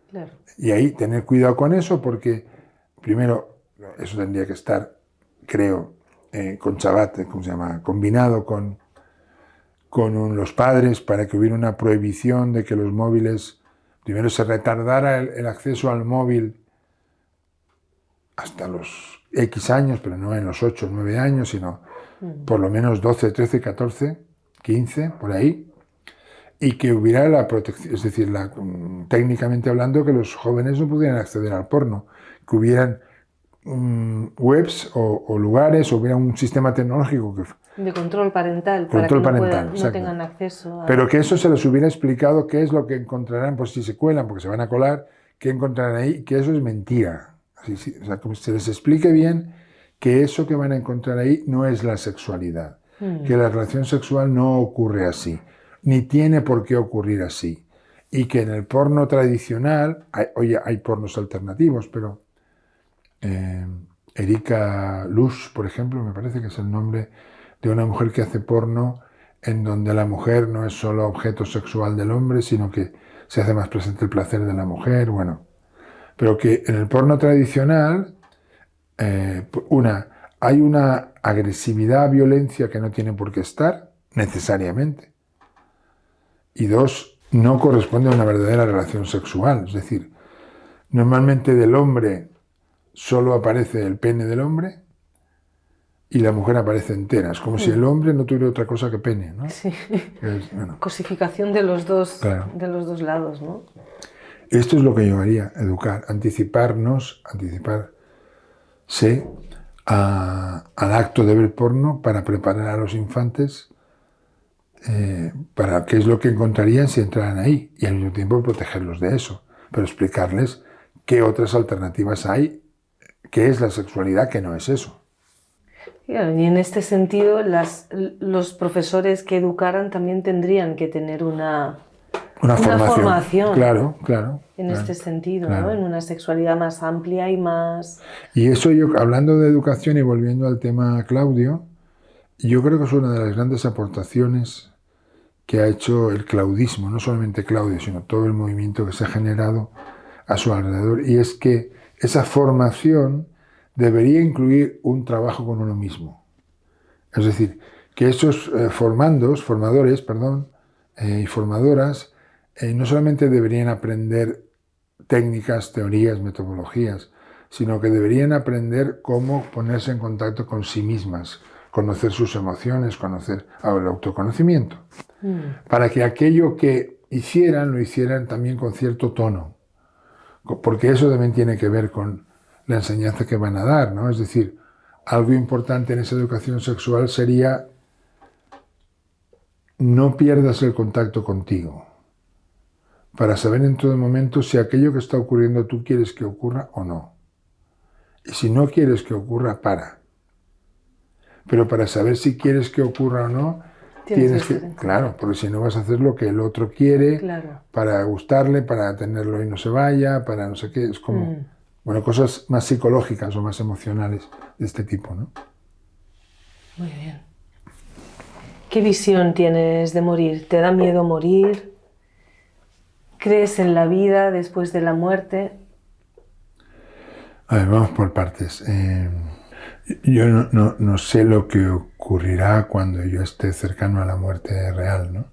Claro. Y ahí tener cuidado con eso, porque primero, eso tendría que estar, creo, con Shabbat, ¿cómo se llama?, combinado con los padres, para que hubiera una prohibición de que los móviles, primero se retardara el acceso al móvil hasta los X años, pero no en los 8 o 9 años, sino por lo menos 12, 13, 14, 15, por ahí, y que hubiera la protección, es decir, técnicamente hablando, que los jóvenes no pudieran acceder al porno, que hubieran webs o lugares, o hubiera un sistema tecnológico de control parental, para que no tengan acceso a... Pero que eso se les hubiera explicado qué es lo que encontrarán, pues si se cuelan, porque se van a colar, qué encontrarán ahí, que eso es mentira. O sea, como se les explique bien que eso que van a encontrar ahí no es la sexualidad, que la relación sexual no ocurre así, ni tiene por qué ocurrir así, y que en el porno tradicional, hay pornos alternativos, pero Erika Lush, por ejemplo, me parece que es el nombre de una mujer que hace porno en donde la mujer no es solo objeto sexual del hombre, sino que se hace más presente el placer de la mujer, bueno. Pero que en el porno tradicional, hay una agresividad, violencia que no tiene por qué estar, necesariamente. Y dos, no corresponde a una verdadera relación sexual. Es decir, normalmente del hombre solo aparece el pene del hombre y la mujer aparece entera. Es como si el hombre no tuviera otra cosa que pene, ¿no? Sí. Bueno, Cosificación de los dos, claro. de los dos lados, ¿no? Esto es lo que yo haría, educar, anticiparse al acto de ver porno para preparar a los infantes para qué es lo que encontrarían si entraran ahí y al mismo tiempo protegerlos de eso, pero explicarles qué otras alternativas hay, qué es la sexualidad, que no es eso. Y en este sentido, los profesores que educaran también tendrían que tener una formación. Claro. En este sentido, claro. ¿no? En una sexualidad más amplia y más... Y eso yo, hablando de educación y volviendo al tema Claudio, yo creo que es una de las grandes aportaciones que ha hecho el claudismo, no solamente Claudio, sino todo el movimiento que se ha generado a su alrededor, y es que esa formación debería incluir un trabajo con uno mismo. Es decir, que esos formadores y formadoras no solamente deberían aprender técnicas, teorías, metodologías, sino que deberían aprender cómo ponerse en contacto con sí mismas, conocer sus emociones, conocer el autoconocimiento, para que aquello que hicieran, lo hicieran también con cierto tono, porque eso también tiene que ver con la enseñanza que van a dar, ¿no? Es decir, algo importante en esa educación sexual sería no pierdas el contacto contigo, para saber en todo momento si aquello que está ocurriendo tú quieres que ocurra o no. Y si no quieres que ocurra, para. Pero para saber si quieres que ocurra o no, tienes que... Claro, porque si no vas a hacer lo que el otro quiere, claro, para gustarle, para tenerlo y no se vaya, para no sé qué. Es como, bueno, cosas más psicológicas o más emocionales de este tipo, ¿no? Muy bien. ¿Qué visión tienes de morir? ¿Te da miedo morir? ¿Crees en la vida después de la muerte? A ver, vamos por partes. Yo no sé lo que ocurrirá cuando yo esté cercano a la muerte real, ¿no?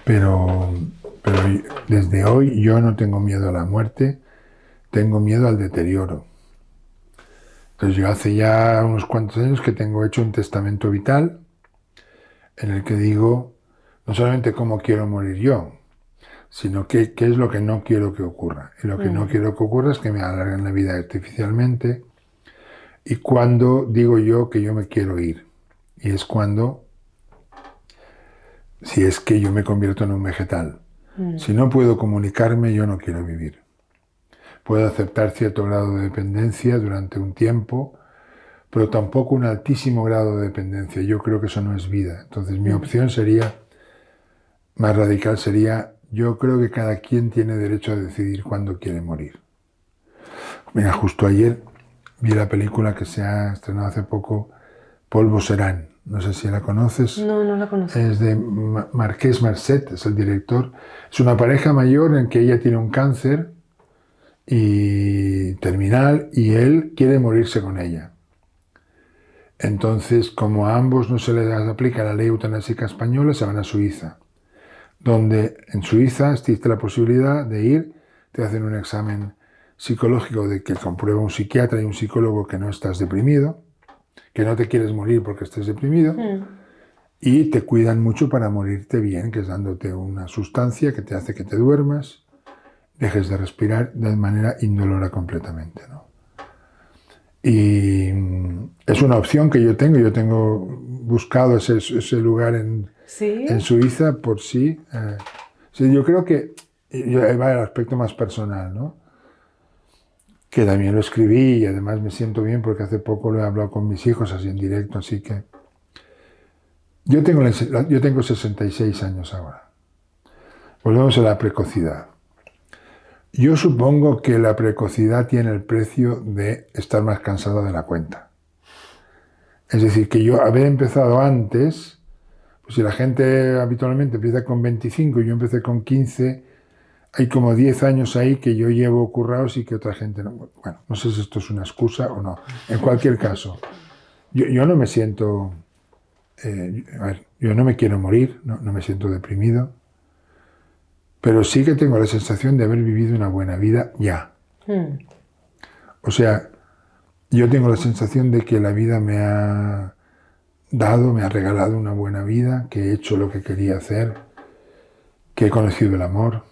Pero desde hoy yo no tengo miedo a la muerte, tengo miedo al deterioro. Entonces yo hace ya unos cuantos años que tengo hecho un testamento vital en el que digo no solamente cómo quiero morir yo, sino qué es lo que no quiero que ocurra. Y lo que no quiero que ocurra es que me alarguen la vida artificialmente. Y cuando digo yo que yo me quiero ir. Y es cuando, si es que yo me convierto en un vegetal. Si no puedo comunicarme, yo no quiero vivir. Puedo aceptar cierto grado de dependencia durante un tiempo, pero tampoco un altísimo grado de dependencia. Yo creo que eso no es vida. Entonces mi opción sería, más radical sería, yo creo que cada quien tiene derecho a decidir cuándo quiere morir. Mira, justo ayer vi la película que se ha estrenado hace poco, Polvo serán. No sé si la conoces. No, no la conozco. Es de Marqués Marcet, es el director. Es una pareja mayor en que ella tiene un cáncer y terminal y él quiere morirse con ella. Entonces, como a ambos no se les aplica la ley eutanásica española, se van a Suiza, donde en Suiza existe la posibilidad de ir, te hacen un examen psicológico de que comprueba un psiquiatra y un psicólogo que no estás deprimido, que no te quieres morir porque estés deprimido, y te cuidan mucho para morirte bien, que es dándote una sustancia que te hace que te duermas, dejes de respirar de manera indolora completamente, ¿no? Y es una opción que yo tengo buscado ese lugar en Suiza por sí. Sí, yo creo que va el aspecto más personal, ¿no? Que también lo escribí y además me siento bien porque hace poco lo he hablado con mis hijos así en directo, así que yo tengo 66 años ahora. Volvemos a la precocidad. Yo supongo que la precocidad tiene el precio de estar más cansado de la cuenta. Es decir, que yo haber empezado antes, pues si la gente habitualmente empieza con 25 y yo empecé con 15, hay como 10 años ahí que yo llevo currados y que otra gente no. Bueno, no sé si esto es una excusa o no. En cualquier caso, yo no me siento, a ver, yo no me quiero morir, no me siento deprimido, pero sí que tengo la sensación de haber vivido una buena vida ya. O sea, yo tengo la sensación de que la vida me ha dado, me ha regalado una buena vida, que he hecho lo que quería hacer, que he conocido el amor,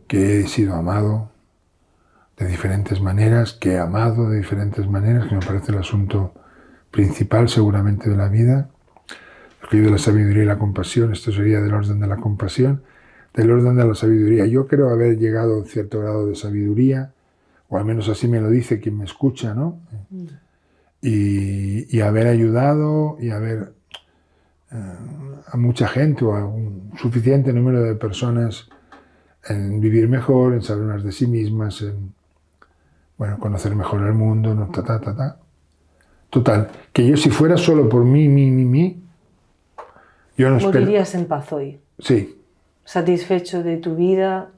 que he sido amado de diferentes maneras, que he amado de diferentes maneras, que me parece el asunto principal seguramente de la vida. Aquello de la sabiduría y la compasión, esto sería del orden de la compasión, del orden de la sabiduría. Yo creo haber llegado a un cierto grado de sabiduría, o al menos así me lo dice quien me escucha, ¿no? Y haber ayudado y haber a mucha gente o a un suficiente número de personas en vivir mejor, en saber más de sí mismas, en conocer mejor el mundo, ¿no? Total, que yo si fuera solo por mí, yo no espero... ¿Morirías en paz hoy? Sí. ¿Satisfecho de tu vida?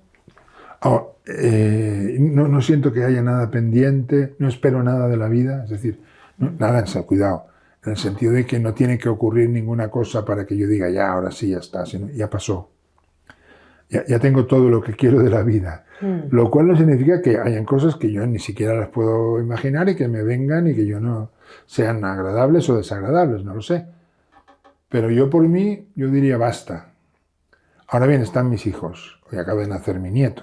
No siento que haya nada pendiente, no espero nada de la vida, es decir, nada, cuidado, en el sentido de que no tiene que ocurrir ninguna cosa para que yo diga, ya, ahora sí, ya está, sino, ya pasó. Ya tengo todo lo que quiero de la vida. Lo cual no significa que hayan cosas que yo ni siquiera las puedo imaginar y que me vengan y que yo no sean agradables o desagradables, no lo sé. Pero yo por mí, yo diría basta. Ahora bien, están mis hijos. Hoy acaba de nacer mi nieto.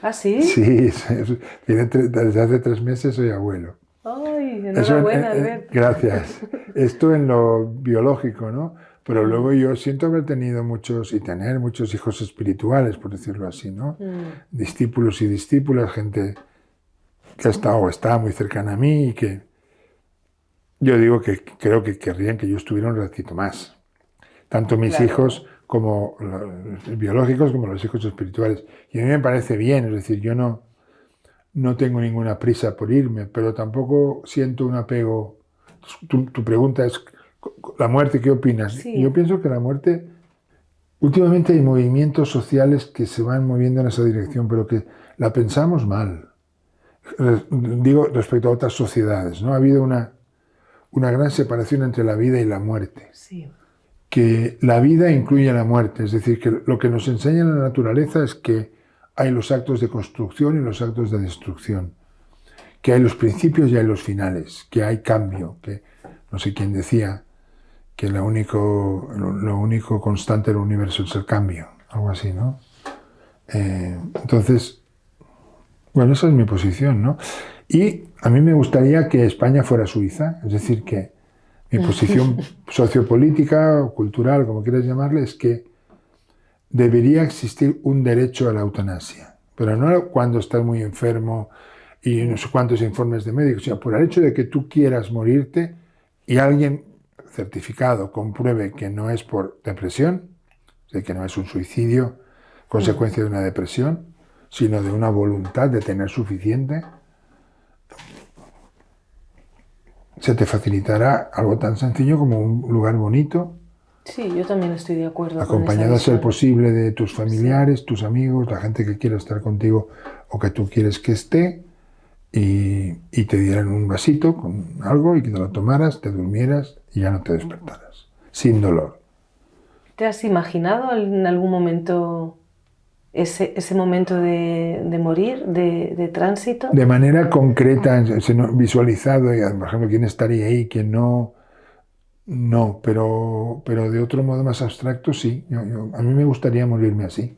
¿Ah, sí? Sí, desde hace 3 meses soy abuelo. ¡Ay, enhorabuena, Albert! Gracias. Esto en lo biológico, ¿no? Pero luego yo siento haber tenido muchos, y tener muchos hijos espirituales, por decirlo así, ¿no? Discípulos y discípulas, gente que ha estado o está muy cercana a mí y que yo digo que creo que querrían que yo estuviera un ratito más. Tanto mis hijos como los biológicos como los hijos espirituales. Y a mí me parece bien, es decir, yo no tengo ninguna prisa por irme, pero tampoco siento un apego. Tu pregunta es, ¿la muerte qué opinas? Sí. Yo pienso que la muerte, últimamente hay movimientos sociales que se van moviendo en esa dirección, pero que la pensamos mal. Digo, respecto a otras sociedades, ¿no? Ha habido una gran separación entre la vida y la muerte. Sí. Que la vida incluye la muerte, es decir, que lo que nos enseña la naturaleza es que hay los actos de construcción y los actos de destrucción, que hay los principios y hay los finales, que hay cambio, que no sé quién decía que lo único constante del universo es el cambio, algo así, ¿no? Entonces, bueno, esa es mi posición, ¿no? Y a mí me gustaría que España fuera Suiza, es decir, que mi posición sociopolítica o cultural, como quieras llamarle, es que debería existir un derecho a la eutanasia, pero no cuando estás muy enfermo y no sé cuántos informes de médicos, sino por el hecho de que tú quieras morirte y alguien certificado compruebe que no es por depresión, de que no es un suicidio consecuencia de una depresión, sino de una voluntad de tener suficiente, se te facilitará algo tan sencillo como un lugar bonito. Sí, yo también estoy de acuerdo. Acompañado a ser posible de tus familiares, tus amigos, la gente que quiera estar contigo o que tú quieres que esté, y te dieran un vasito con algo y que te lo tomaras, te durmieras y ya no te despertaras, sin dolor. ¿Te has imaginado en algún momento ese momento de morir, de tránsito? De manera concreta, visualizado, y por ejemplo, quién estaría ahí, quién no, pero de otro modo más abstracto, sí. A mí me gustaría morirme así.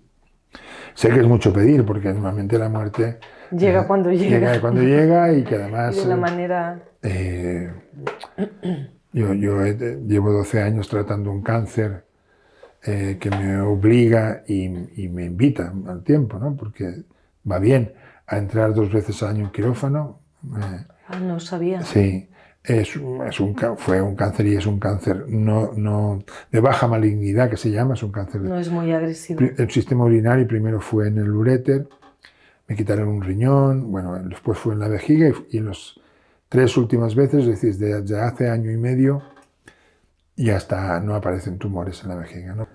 Sé que es mucho pedir, porque normalmente la muerte llega cuando llega. Llega cuando llega y que además... Y de la manera... yo llevo 12 años tratando un cáncer que me obliga y me invita al tiempo, ¿no? Porque va bien a entrar 2 veces al año en quirófano. No sabía. Sí. Fue un cáncer y es un cáncer no de baja malignidad, que se llama, es un cáncer. No es muy agresivo. El sistema urinario primero fue en el uréter, me quitaron un riñón, bueno, después fue en la vejiga y en las 3 últimas veces, es decir, desde hace año y medio, ya no aparecen tumores en la vejiga, ¿no?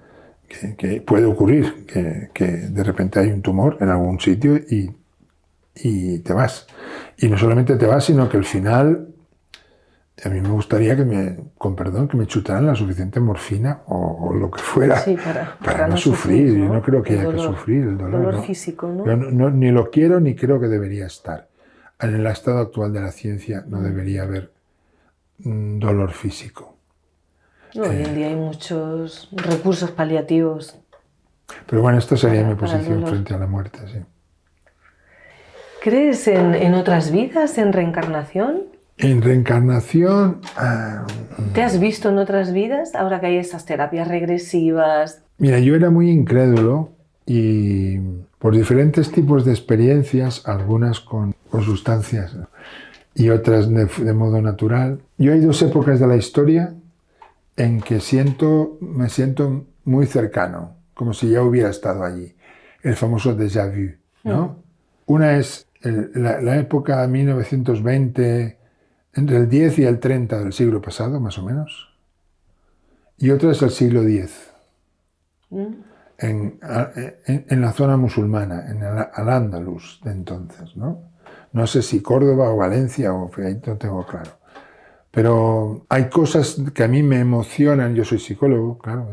que puede ocurrir, que de repente hay un tumor en algún sitio y te vas. Y no solamente te vas, sino que al final, a mí me gustaría con perdón, que me chutaran la suficiente morfina o lo que fuera Sí, para no sufrir. ¿no? Yo no creo que El haya dolor, que sufrir el dolor. dolor ¿no? físico, ¿no? Yo ni lo quiero ni creo que debería estar. En el estado actual de la ciencia no debería haber dolor físico. No, hoy en día hay muchos recursos paliativos. Pero bueno, esta sería mi para el posición dolor. frente a la muerte, sí. ¿Crees en otras vidas, en reencarnación? En reencarnación... ¿Te has visto en otras vidas ahora que hay esas terapias regresivas? Mira, yo era muy incrédulo y por diferentes tipos de experiencias, algunas con sustancias y otras de modo natural. Yo hay dos épocas de la historia en que me siento muy cercano, como si ya hubiera estado allí. El famoso déjà vu, ¿no? Una es la época 1920, entre el 10 y el 30 del siglo pasado, más o menos. Y otra es el siglo X, en la zona musulmana, en Al-Ándalus de entonces, ¿no? No sé si Córdoba o Valencia, ahí no tengo claro. Pero hay cosas que a mí me emocionan. Yo soy psicólogo, claro,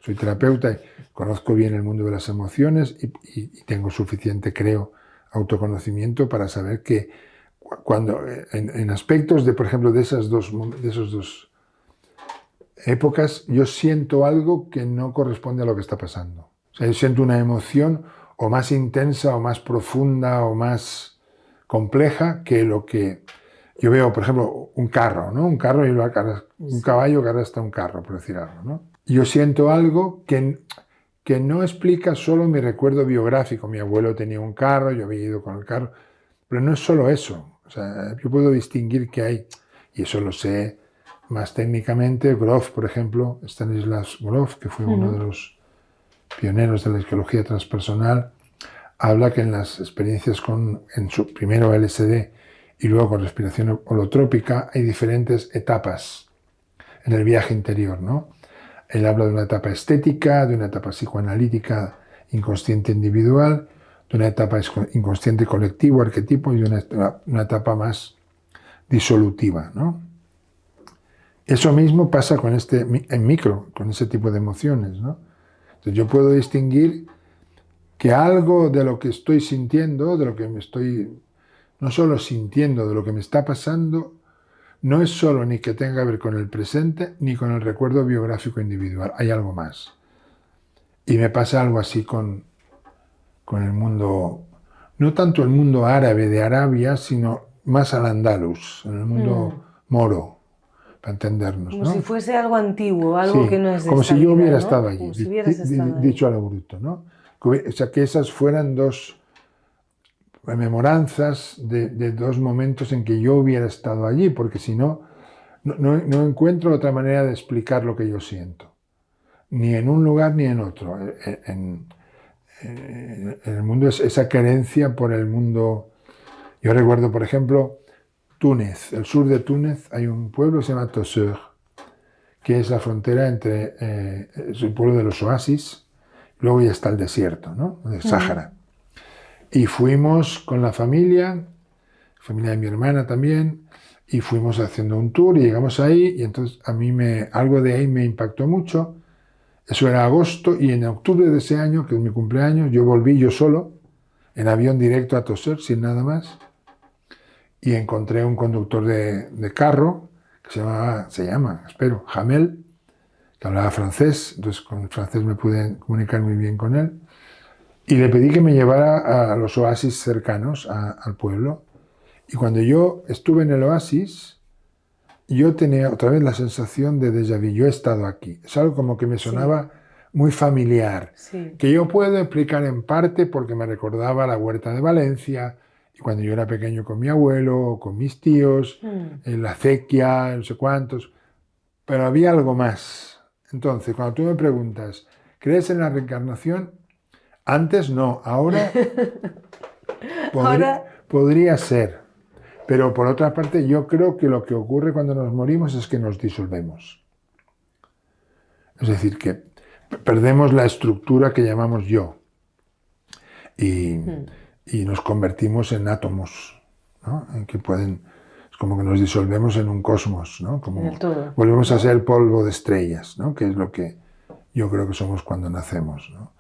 soy terapeuta y conozco bien el mundo de las emociones y tengo suficiente, creo, autoconocimiento para saber que cuando en aspectos de, por ejemplo, de esas dos épocas, yo siento algo que no corresponde a lo que está pasando. O sea, yo siento una emoción o más intensa o más profunda o más compleja que lo que yo veo, por ejemplo, un carro, ¿no? Un caballo que arrastra un carro, por decir algo, ¿no? Yo siento algo que no explica solo mi recuerdo biográfico. Mi abuelo tenía un carro, yo había ido con el carro, pero no es solo eso. O sea, yo puedo distinguir que hay, y eso lo sé más técnicamente, Grof, por ejemplo, Stanislas Grof, que fue uno de los pioneros de la psicología transpersonal, habla que en las experiencias en su primero LSD y luego con respiración holotrópica hay diferentes etapas en el viaje interior, ¿no? Él habla de una etapa estética, de una etapa psicoanalítica inconsciente individual, de una etapa inconsciente colectivo, arquetipo, y de una etapa más disolutiva, ¿no? Eso mismo pasa con en micro, con ese tipo de emociones, ¿no? Entonces yo puedo distinguir que algo de lo que estoy sintiendo, de lo que me estoy no solo sintiendo, de lo que me está pasando, no es solo ni que tenga que ver con el presente ni con el recuerdo biográfico individual, hay algo más. Y me pasa algo así con el mundo, no tanto el mundo árabe de Arabia, sino más al andaluz, en el mundo moro, para entendernos, Como ¿no? si fuese algo antiguo, algo Sí, que no es de como esta si yo vida, hubiera ¿no? estado allí, Como si hubieras estado ahí. dicho a lo bruto, ¿no? O sea, que esas fueran dos rememoranzas de dos momentos en que yo hubiera estado allí, porque si no, no encuentro otra manera de explicar lo que yo siento, ni en un lugar ni en otro. En el mundo es esa carencia por el mundo. Yo recuerdo, por ejemplo, Túnez, el sur de Túnez, hay un pueblo que se llama Tozeur, que es la frontera entre es el pueblo de los oasis, luego ya está el desierto, ¿no? El Sáhara. Y fuimos con la familia de mi hermana también, y fuimos haciendo un tour y llegamos ahí, y entonces a mí algo de ahí me impactó mucho. Eso era agosto, y en octubre de ese año, que es mi cumpleaños, yo volví yo solo, en avión directo a Tozeur, sin nada más, y encontré un conductor de carro, que se llama, espero, Jamel, que hablaba francés, entonces con el francés me pude comunicar muy bien con él, y le pedí que me llevara a los oasis cercanos al pueblo. Y cuando yo estuve en el oasis, yo tenía otra vez la sensación de déjà vu. Yo he estado aquí. Es algo como que me sonaba muy familiar, que yo puedo explicar en parte porque me recordaba la Huerta de Valencia, y cuando yo era pequeño con mi abuelo, con mis tíos, en la acequia, no sé cuántos, pero había algo más. Entonces, cuando tú me preguntas, ¿crees en la reencarnación? Antes no, ahora podría ser. Pero por otra parte, yo creo que lo que ocurre cuando nos morimos es que nos disolvemos. Es decir, que perdemos la estructura que llamamos yo y nos convertimos en átomos, ¿no? En que pueden, es como que nos disolvemos en un cosmos, ¿no? Como En el todo, volvemos ¿no? a ser polvo de estrellas, ¿no? Que es lo que yo creo que somos cuando nacemos, ¿no?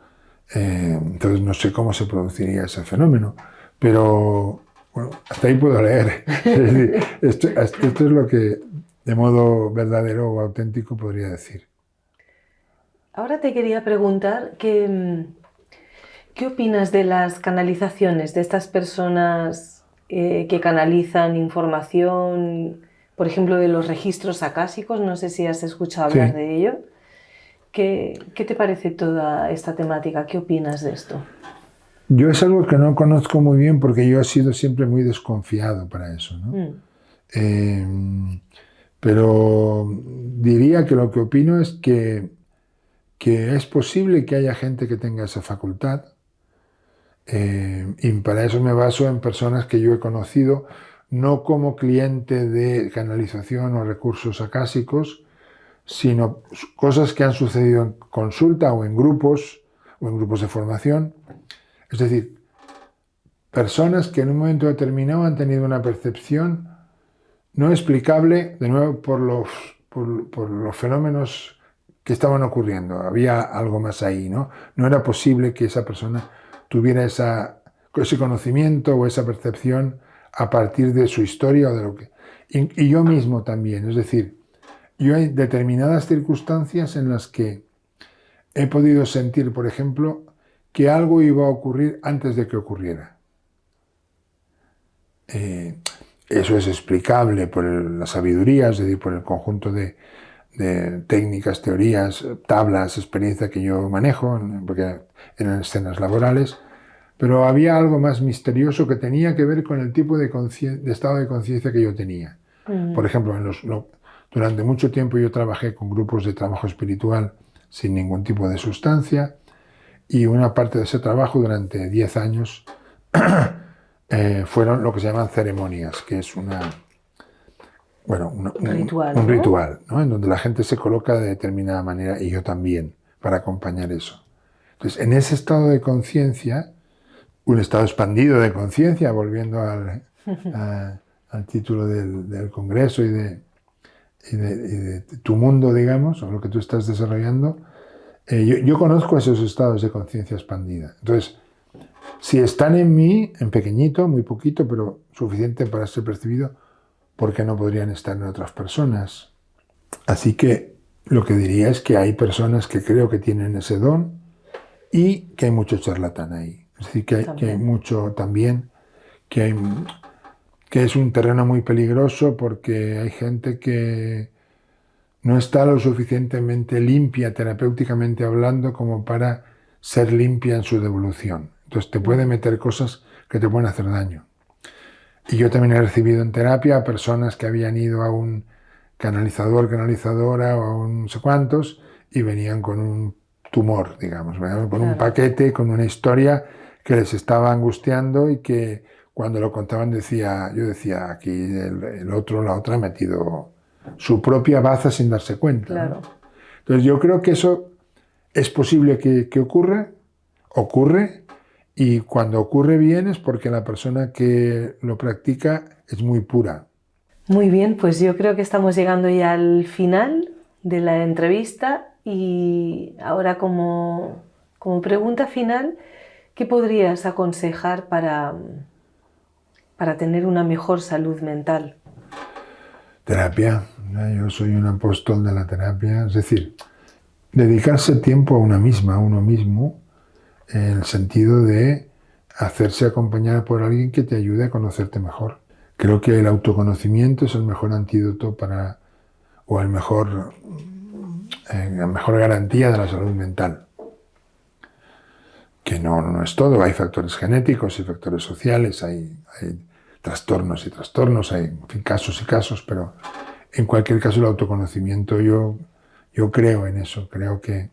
Entonces no sé cómo se produciría ese fenómeno, pero bueno, hasta ahí puedo leer. Es decir, esto es lo que de modo verdadero o auténtico podría decir. Ahora te quería preguntar ¿qué opinas de las canalizaciones, de estas personas que canalizan información, por ejemplo, de los registros acásicos? No sé si has escuchado hablar Sí. de ello. ¿Qué te parece toda esta temática? ¿Qué opinas de esto? Yo es algo que no conozco muy bien porque yo he sido siempre muy desconfiado para eso, ¿no? Pero diría que lo que opino es que es posible que haya gente que tenga esa facultad, y para eso me baso en personas que yo he conocido, no como cliente de canalización o recursos acásicos, sino cosas que han sucedido en consulta o en grupos de formación. Es decir, personas que en un momento determinado han tenido una percepción no explicable, de nuevo, por los fenómenos que estaban ocurriendo. Había algo más ahí, ¿no? No era posible que esa persona tuviera ese conocimiento o esa percepción a partir de su historia o de lo que... Y yo mismo también, es decir, yo hay determinadas circunstancias en las que he podido sentir, por ejemplo, que algo iba a ocurrir antes de que ocurriera. Eso es explicable por la sabiduría, es decir, por el conjunto de técnicas, teorías, tablas, experiencia que yo manejo, porque eran escenas laborales, pero había algo más misterioso que tenía que ver con el tipo de estado de conciencia que yo tenía. Por ejemplo, durante mucho tiempo yo trabajé con grupos de trabajo espiritual sin ningún tipo de sustancia, y una parte de ese trabajo durante 10 años fueron lo que se llaman ceremonias, que es un Ritual, ¿no? ritual, ¿no? En donde la gente se coloca de determinada manera, y yo también, para acompañar eso. Entonces, en ese estado de conciencia, un estado expandido de conciencia, volviendo al título del congreso y de tu mundo, digamos, o lo que tú estás desarrollando, yo conozco esos estados de conciencia expandida. Entonces, si están en mí, en pequeñito, muy poquito, pero suficiente para ser percibido, ¿por qué no podrían estar en otras personas? Así que lo que diría es que hay personas que creo que tienen ese don y que hay mucho charlatán ahí. Es decir, que hay mucho también, que es un terreno muy peligroso porque hay gente que no está lo suficientemente limpia, terapéuticamente hablando, como para ser limpia en su devolución. Entonces te puede meter cosas que te pueden hacer daño. Y yo también he recibido en terapia a personas que habían ido a un canalizadora o a un no sé cuántos, y venían con un tumor, digamos, con un paquete, con una historia que les estaba angustiando, y que cuando lo contaban yo decía, aquí el otro, la otra ha metido su propia baza sin darse cuenta. Claro. ¿No? Entonces yo creo que eso es posible que ocurre, y cuando ocurre bien es porque la persona que lo practica es muy pura. Muy bien, pues yo creo que estamos llegando ya al final de la entrevista, y ahora como pregunta final, ¿qué podrías aconsejar para tener una mejor salud mental? Terapia. Yo soy un apóstol de la terapia, es decir, dedicarse tiempo a una misma, a uno mismo, en el sentido de hacerse acompañar por alguien que te ayude a conocerte mejor. Creo que el autoconocimiento es el mejor antídoto o la mejor garantía de la salud mental. Que no es todo, hay factores genéticos y factores sociales, hay trastornos y trastornos, hay en fin, casos y casos, pero en cualquier caso el autoconocimiento, yo creo en eso, creo que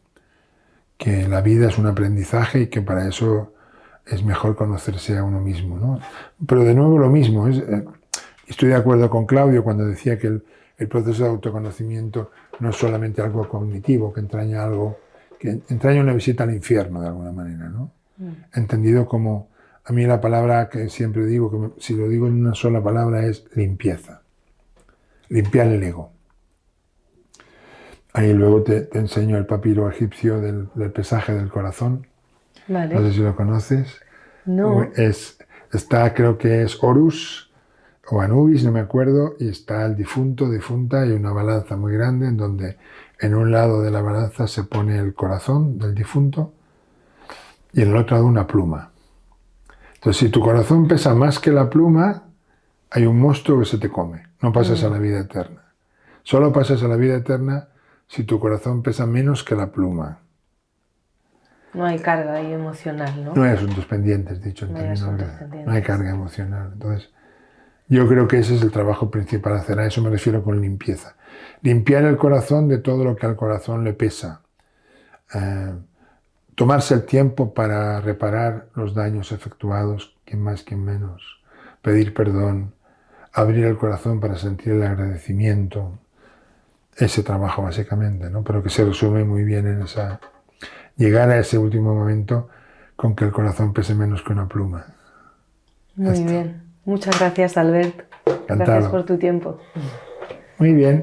la vida es un aprendizaje y que para eso es mejor conocerse a uno mismo, ¿no? Pero de nuevo lo mismo, estoy de acuerdo con Claudio cuando decía que el proceso de autoconocimiento no es solamente algo cognitivo, que entraña algo que entraña una visita al infierno de alguna manera, ¿no? Entendido como, a mí la palabra que siempre digo, si lo digo en una sola palabra, es limpieza. Limpiar el ego. Ahí luego te enseño el papiro egipcio del pesaje del corazón. Vale. No sé si lo conoces. No. Está, creo que es Horus o Anubis, no me acuerdo, y está el difunto, difunta, y una balanza muy grande en donde en un lado de la balanza se pone el corazón del difunto y en el otro lado una pluma. Entonces, si tu corazón pesa más que la pluma, hay un monstruo que se te come. No pasas a la vida eterna. Solo pasas a la vida eterna si tu corazón pesa menos que la pluma. No hay carga ahí emocional, ¿no? No hay asuntos pendientes, dicho en No hay términos asuntos de... pendientes. No hay carga emocional. Entonces, yo creo que ese es el trabajo principal a hacer. A eso me refiero con limpieza. Limpiar el corazón de todo lo que al corazón le pesa. Tomarse el tiempo para reparar los daños efectuados, quien más, quien menos. Pedir perdón. Abrir el corazón para sentir el agradecimiento. Ese trabajo básicamente, ¿no? Pero que se resume muy bien en esa... Llegar a ese último momento con que el corazón pese menos que una pluma. Muy bien. Muchas gracias, Albert. Encantado. Gracias por tu tiempo. Muy bien.